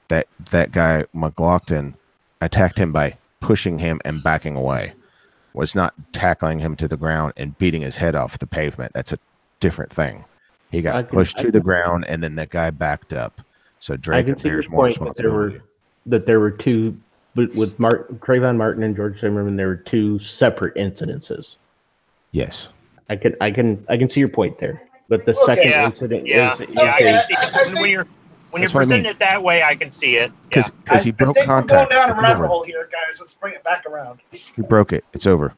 that guy McLaughlin attacked him by pushing him and backing away, was not tackling him to the ground and beating his head off the pavement. That's a different thing. He got pushed to the ground, and then that guy backed up. So Drake bears more responsibility. That there were two, but with Trayvon Martin and George Zimmerman, there were two separate incidences. Yes, I can see your point there, but the second incident is I can see it. When you're presenting it that way, I can see it. Because he broke contact. We're going down a rabbit hole here, guys. Let's bring it back around. He broke it. It's over.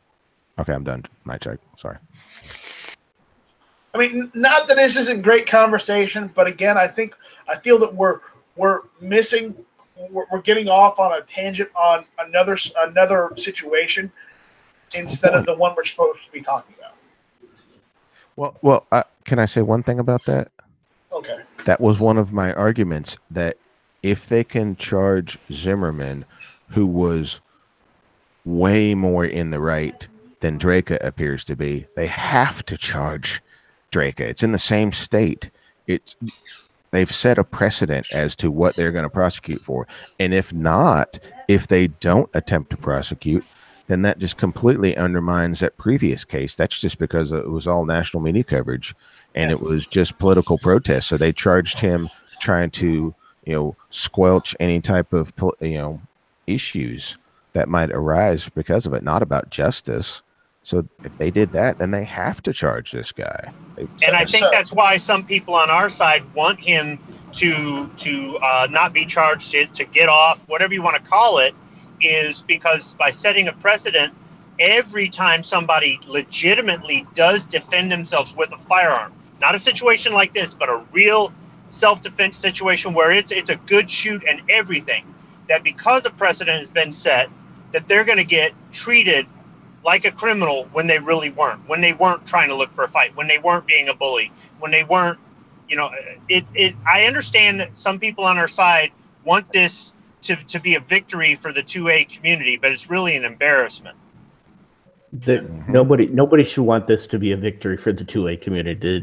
Okay, I'm done. My check. Sorry. I mean, not that this isn't great conversation, but again, I feel that we're missing. We're getting off on a tangent on another situation instead of the one we're supposed to be talking about. Well, can I say one thing about that? Okay. That was one of my arguments, that if they can charge Zimmerman, who was way more in the right than Drake appears to be, they have to charge Drake. It's in the same state. They've set a precedent as to what they're going to prosecute for. And if they don't attempt to prosecute, then that just completely undermines that previous case. That's just because it was all national media coverage and it was just political protest. So they charged him trying to, squelch any type of, issues that might arise because of it, not about justice. So if they did that, then they have to charge this guy. And I think that's why some people on our side want him to not be charged, to get off, whatever you want to call it, is because by setting a precedent, every time somebody legitimately does defend themselves with a firearm, not a situation like this, but a real self-defense situation where it's a good shoot and everything, that because a precedent has been set, that they're going to get treated like a criminal when they really weren't, when they weren't trying to look for a fight, when they weren't being a bully, when they weren't, I understand that some people on our side want this to be a victory for the 2A community, but it's really an embarrassment. Nobody should want this to be a victory for the 2A community.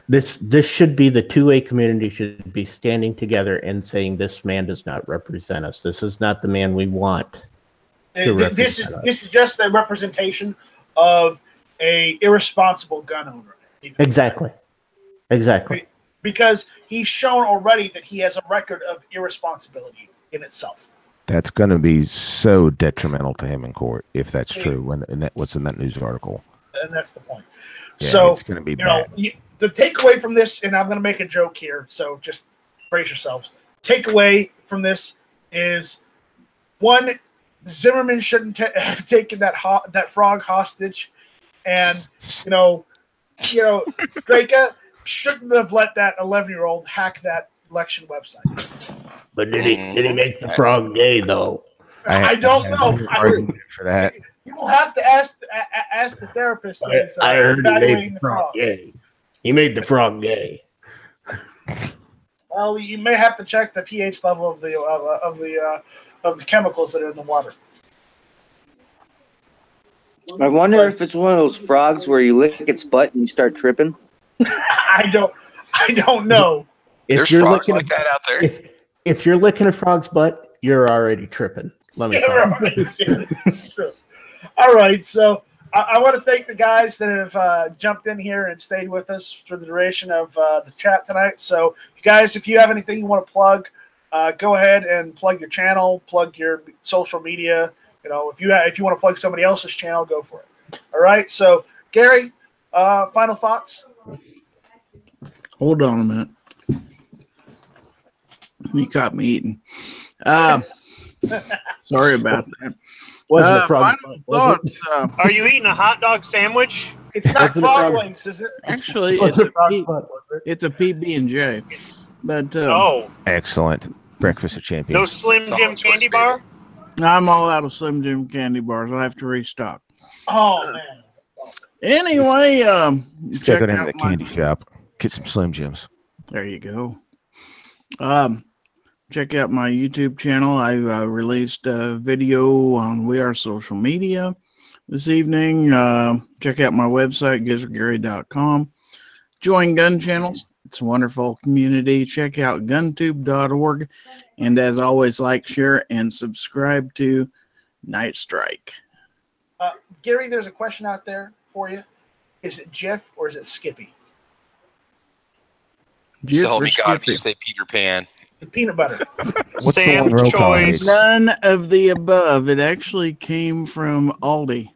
This should be, the 2A community should be standing together and saying, this man does not represent us. This is not the man we want. This is just a representation of a irresponsible gun owner. Exactly. Because he's shown already that he has a record of irresponsibility in itself. That's going to be so detrimental to him in court if that's true. What's in that news article? And that's the point. Yeah, so it's going to be bad. The takeaway from this, and I'm going to make a joke here, so just brace yourselves. Takeaway from this is, one, Zimmerman shouldn't have taken that frog hostage, and Drake shouldn't have let that 11-year-old hack that election website. But did he make the frog gay though? I don't know. For that, you will have to ask the therapist. I heard he made the frog gay. He made the frog gay. Well, you may have to check the pH level of the chemicals that are in the water. I wonder if it's one of those frogs where you lick its butt and you start tripping. I don't know. There's frogs like that out there. If you're licking a frog's butt, you're already tripping. Let me tell you. All right, so I want to thank the guys that have jumped in here and stayed with us for the duration of the chat tonight. So, guys, if you have anything you want to plug, go ahead and plug your channel, plug your social media. If you want to plug somebody else's channel, go for it. All right. So, Gary, final thoughts. Hold on a minute. You caught me eating. Sorry about that. Final thoughts. Are you eating a hot dog sandwich? It's not frog legs, is it? Actually, it's a PB&J. But excellent. Breakfast of Champions. No Slim Jim candy bar? I'm all out of Slim Jim candy bars. I'll have to restock. Oh, man. Anyway, check it out at the candy shop. Get some Slim Jims. There you go. check out my YouTube channel. I released a video on We Are Social Media this evening. Check out my website, gizzardgary.com. Join gun channels. It's a wonderful community. Check out guntube.org. And as always, like, share, and subscribe to Night Strike. Gary, there's a question out there for you. Is it Jeff or is it Skippy? So help me God if you say Peter Pan. The peanut butter. What's Sam's the one choice. None of the above. It actually came from Aldi.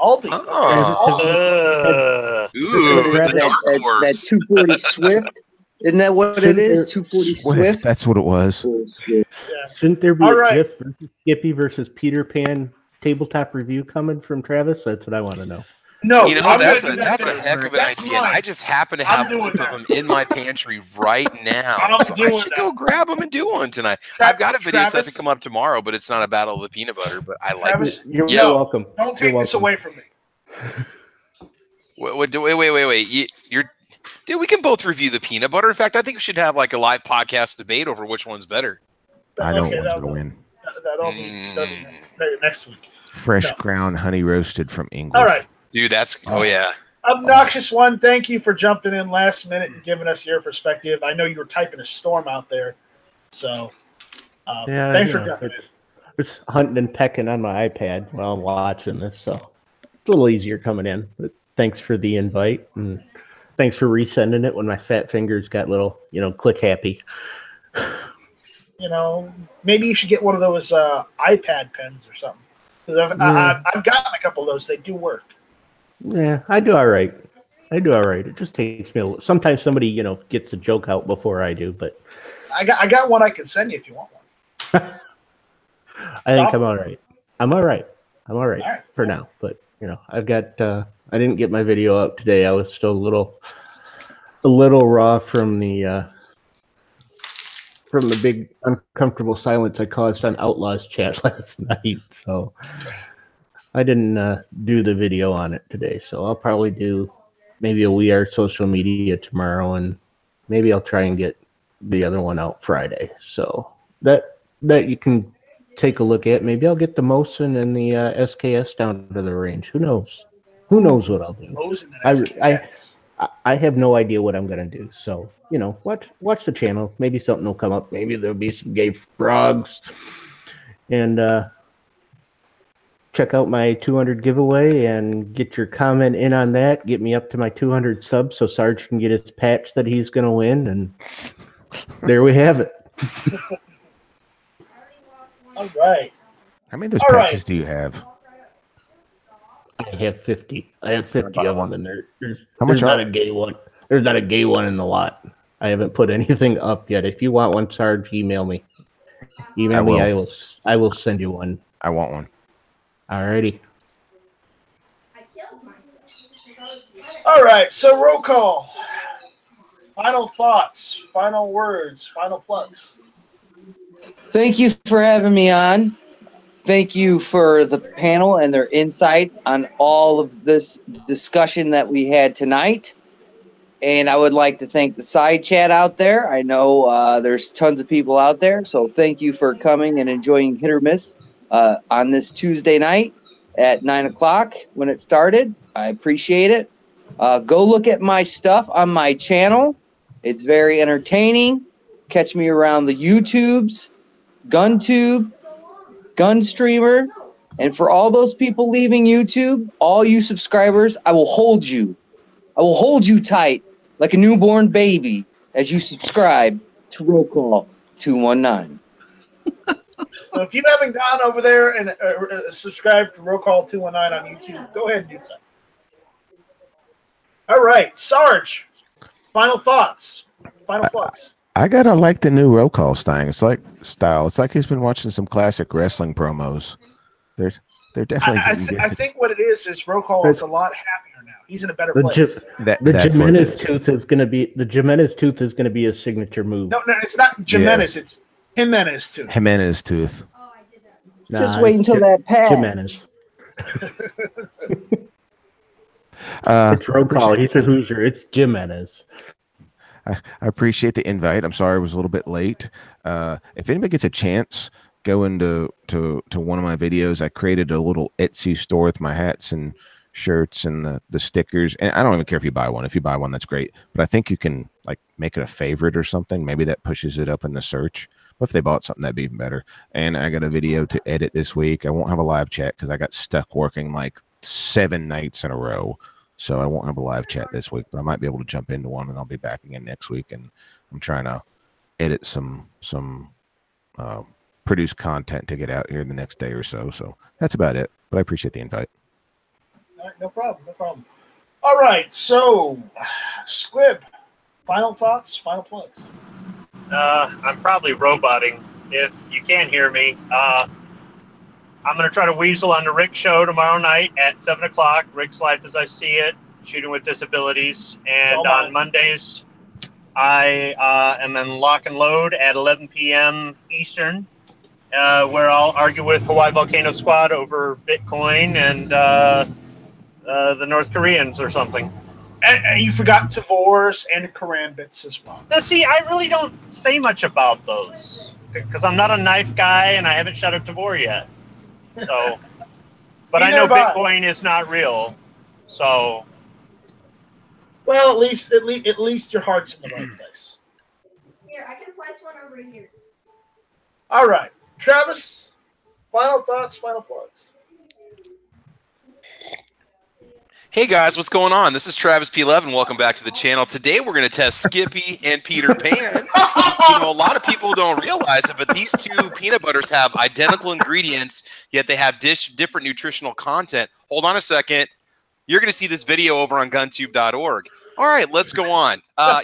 Aldi. Ooh, the Dark that Horse. 240 Swift. Isn't that what it is? 240 Swift? That's what it was. Yeah. Shouldn't there be All a right. Jeff versus Skippy versus Peter Pan tabletop review coming from Travis? That's what I want to know. No, You know, I'm that's gonna a do that heck of an That's idea. And mine. I just happen to I'm have doing both of that. them in my pantry right now. I'm So I doing should that. go grab them and do one tonight. I've got a video set to come up tomorrow, but it's not a battle of the peanut butter. But I like Travis, it. You're Yeah. welcome. Don't take this away from me. Wait. Dude, we can both review the peanut butter. In fact, I think we should have like a live podcast debate over which one's better. I don't want that'll to win. That'll be next week. Fresh No. ground honey roasted from England. All right. Dude, oh yeah. Obnoxious one, thank you for jumping in last minute and giving us your perspective. I know you were typing a storm out there. So thanks for jumping in. It's hunting and pecking on my iPad while I'm watching this, so it's a little easier coming in. But thanks for the invite, and thanks for resending it when my fat fingers got little, click happy. Maybe you should get one of those iPad pens or something. 'Cause I've gotten a couple of those. They do work. Yeah, I do all right. It just takes me a little. Sometimes somebody, gets a joke out before I do, but I got one I can send you if you want one. I think I'm all right. I'm all right All right. for now. But I've got. I didn't get my video up today. I was still a little raw from the big uncomfortable silence I caused on Outlaws chat last night. So I didn't do the video on it today. So I'll probably do maybe a We Are Social Media tomorrow, and maybe I'll try and get the other one out Friday. So that you can take a look at. Maybe I'll get the Mosin and the SKS down to the range. Who knows? Who knows what I'll do? Mosin and SKS. I have no idea what I'm gonna do. So watch the channel. Maybe something will come up. Maybe there'll be some gay frogs, and check out my 200 giveaway and get your comment in on that. Get me up to my 200 subs so Sarge can get his patch that he's gonna win. And there we have it. All right. How many of those patches do you have? I have 50. I have 50 of them, and there's not a gay one. There's not a gay one in the lot. I haven't put anything up yet. If you want one, Sarge, email me. Email me. I will send you one. I want one. Alrighty. All right. So roll call. Final thoughts. Final words. Final plugs. Thank you for having me on. Thank you for the panel and their insight on all of this discussion that we had tonight. And I would like to thank the side chat out there. I know there's tons of people out there. So thank you for coming and enjoying Hit or Miss on this Tuesday night at 9 o'clock when it started. I appreciate it. Go look at my stuff on my channel. It's very entertaining. Catch me around the YouTubes, GunTube, Gunstreamer, and for all those people leaving YouTube, all you subscribers, I will hold you. I will hold you tight like a newborn baby as you subscribe to Roll Call 219. So if you haven't gone over there and subscribed to Roll Call 219 on YouTube, go ahead and do so. All right, Sarge, final thoughts. Final plugs. I gotta like the new roll call style. It's like he's been watching some classic wrestling promos. They're definitely. I think what it is roll call is a lot happier now. He's in a better place. The Jimenez tooth is going to be his signature move. No, it's not Jimenez. Yes. It's Jimenez tooth. Jimenez tooth. Just wait until that pass. Jimenez. It's roll call. He says Hoosier. It's Jimenez. I appreciate the invite. I'm sorry I was a little bit late. If anybody gets a chance, go into one of my videos. I created a little Etsy store with my hats and shirts and the stickers. And I don't even care if you buy one. If you buy one, that's great. But I think you can like make it a favorite or something. Maybe that pushes it up in the search. But if they bought something, that'd be even better. And I got a video to edit this week. I won't have a live chat because I got stuck working like 7 nights in a row. So I won't have a live chat this week, but I might be able to jump into one, and I'll be back again next week. And I'm trying to edit some produce content to get out here in the next day or so. So that's about it. But I appreciate the invite. All right, no problem, no problem. All right, so Squib, final thoughts, final plugs. I'm probably roboting. If you can't hear me, I'm going to try to weasel on the Rick show tomorrow night at 7 o'clock. Rick's Life as I See It, Shooting with Disabilities. And on Mondays, I am in Lock and Load at 11 p.m. Eastern, where I'll argue with Hawaii Volcano Squad over Bitcoin and the North Koreans or something. And you forgot Tavors and Karambits as well. Now, see, I really don't say much about those because I'm not a knife guy and I haven't shot a Tavor yet. So, but I know Bitcoin is not real. So, well, at least your heart's in the right place. Here, I can place one over here. All right, Travis. Final thoughts, final plugs. Hey guys, what's going on? This is Travis P11. Welcome back to the channel. Today we're going to test Skippy and Peter Pan. You know, a lot of people don't realize it, but these two peanut butters have identical ingredients, yet they have different nutritional content. Hold on a second. You're going to see this video over on guntube.org. All right, let's go on.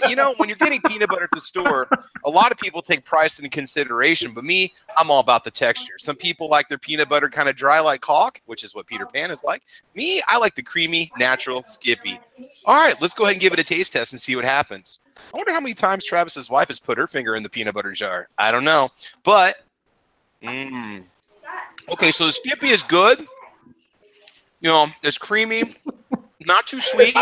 You know, when you're getting peanut butter at the store, a lot of people take price into consideration, but me, I'm all about the texture. Some people like their peanut butter kind of dry like caulk, which is what Peter Pan is like. Me, I like the creamy, natural Skippy. All right, let's go ahead and give it a taste test and see what happens. I wonder how many times Travis's wife has put her finger in the peanut butter jar. I don't know, but okay, so the Skippy is good. You know, it's creamy. Not too sweet.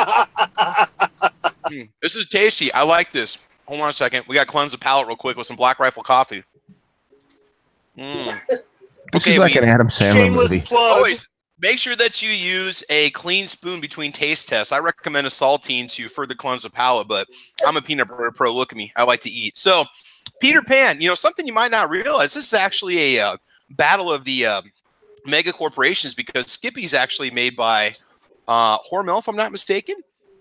This is tasty. I like this. Hold on a second. We got to cleanse the palate real quick with some Black Rifle coffee. This is like an Adam Sandler movie. Always make sure that you use a clean spoon between taste tests. I recommend a saltine to further cleanse the palate, but I'm a peanut butter pro. Look at me. I like to eat. So, Peter Pan, you know, something you might not realize, this is actually a battle of the mega corporations because Skippy's actually made by Hormel, if I'm not mistaken.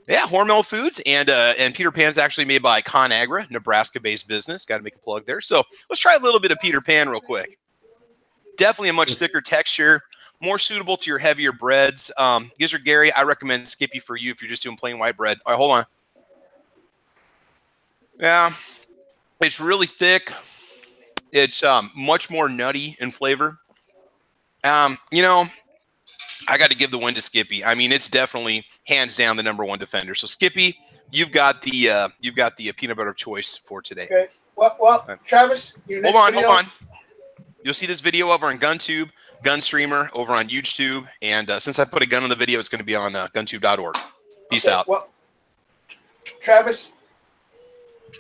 Yeah, Hormel Foods, and Peter Pan's actually made by ConAgra, Nebraska-based business. Got to make a plug there. So let's try a little bit of Peter Pan real quick. Definitely a much thicker texture, more suitable to your heavier breads. Gizzard Gary, I recommend Skippy for you if you're just doing plain white bread. All right, hold on. Yeah, it's really thick. It's much more nutty in flavor. You know, I got to give the win to Skippy. I mean, it's definitely hands down the #1 defender. So Skippy, you've got the peanut butter choice for today. Okay. Well, Travis, hold on. You'll see this video over on GunTube, GunStreamer over on YouTube, and since I put a gun in the video, it's going to be on GunTube.org. Peace out. Well, Travis,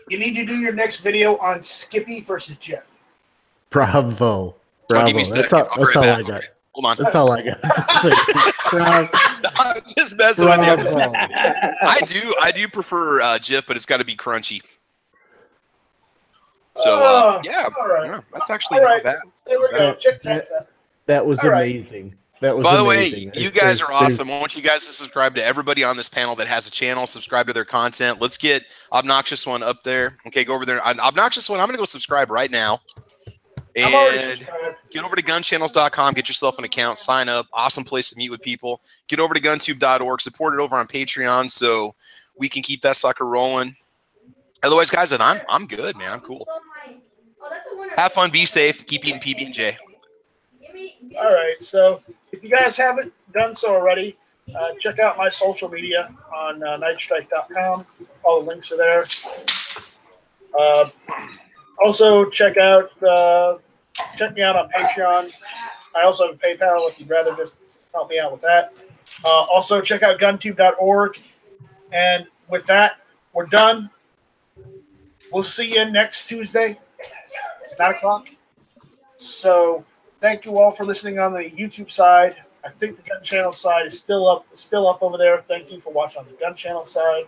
you need to do your next video on Skippy versus Jeff. Bravo. That's all I got. Okay. Hold on. That's all I got. I'm just messing with you. I do prefer Jif, but it's got to be crunchy. So yeah, right. Yeah, that's actually not bad. There we go. Check that out. That was amazing. That was By the amazing. way, you guys are awesome. I want you guys to subscribe to everybody on this panel that has a channel. Subscribe to their content. Let's get Obnoxious One up there. Okay, go over there. Obnoxious One, I'm going to go subscribe right now. And get over to gunchannels.com, get yourself an account, sign up. Awesome place to meet with people. Get over to guntube.org, support it over on Patreon so we can keep that sucker rolling. Otherwise, guys, I'm good, man. I'm cool. Have fun, be safe, keep eating PB&J. All right, so if you guys haven't done so already, check out my social media on nightstrike.com. All the links are there. Also, check me out on Patreon. I also have a PayPal if you'd rather just help me out with that. Also, check out guntube.org. And with that, we're done. we'll see you next Tuesday, 9 o'clock. So thank you all for listening on the YouTube side. I think the Gun Channel side is still up over there. Thank you for watching on the Gun Channel side.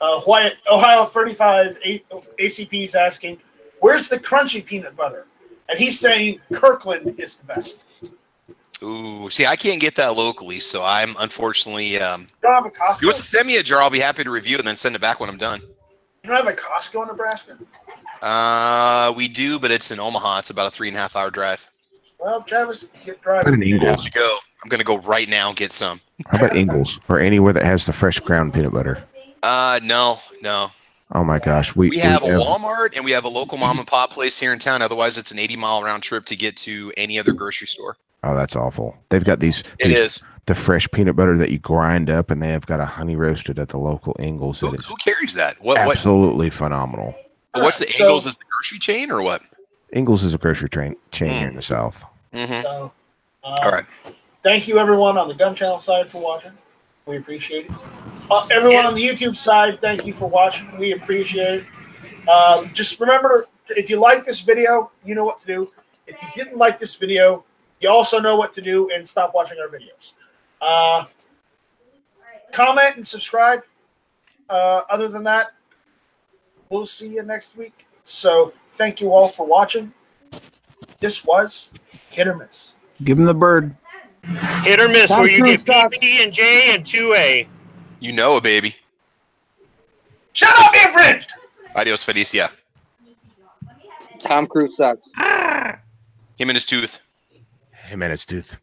Ohio 35 ACP is asking, where's the crunchy peanut butter? And he's saying Kirkland is the best. Ooh, see, I can't get that locally, so I'm unfortunately. You don't have a Costco? If you want to send me a jar, I'll be happy to review it and then send it back when I'm done. You don't have a Costco in Nebraska? We do, but it's in Omaha. It's about a 3.5-hour drive. Well, Travis, get How driving. about in I have Ingles? to go. I'm gonna go right now and get some. How about Ingles or anywhere that has the fresh ground peanut butter? No. Oh my gosh, We have a Walmart and we have a local mom and pop place here in town. Otherwise, it's an 80-mile round trip to get to any other grocery store. Oh, that's awful. They've got these. It is. The fresh peanut butter that you grind up, and they have got a honey roasted at the local Ingles. Who carries that? Absolutely phenomenal. What's the Ingles? Is the grocery chain or what? Ingles is a grocery chain here in the South. Mm-hmm. So, All right. Thank you, everyone on the Gun Channel side for watching. We appreciate it. Everyone on the YouTube side, thank you for watching. We appreciate it. Just remember, if you like this video, you know what to do. If you didn't like this video, you also know what to do, and stop watching our videos. Comment and subscribe. Other than that, we'll see you next week. So thank you all for watching. This was Hit or Miss. Give him the bird. Hit or miss, Tom where you Cruise get sucks. PP and J and 2A. You know it, baby. Shut up, infringed! Adios, Felicia. Tom Cruise sucks. Him and his tooth. Him and his tooth.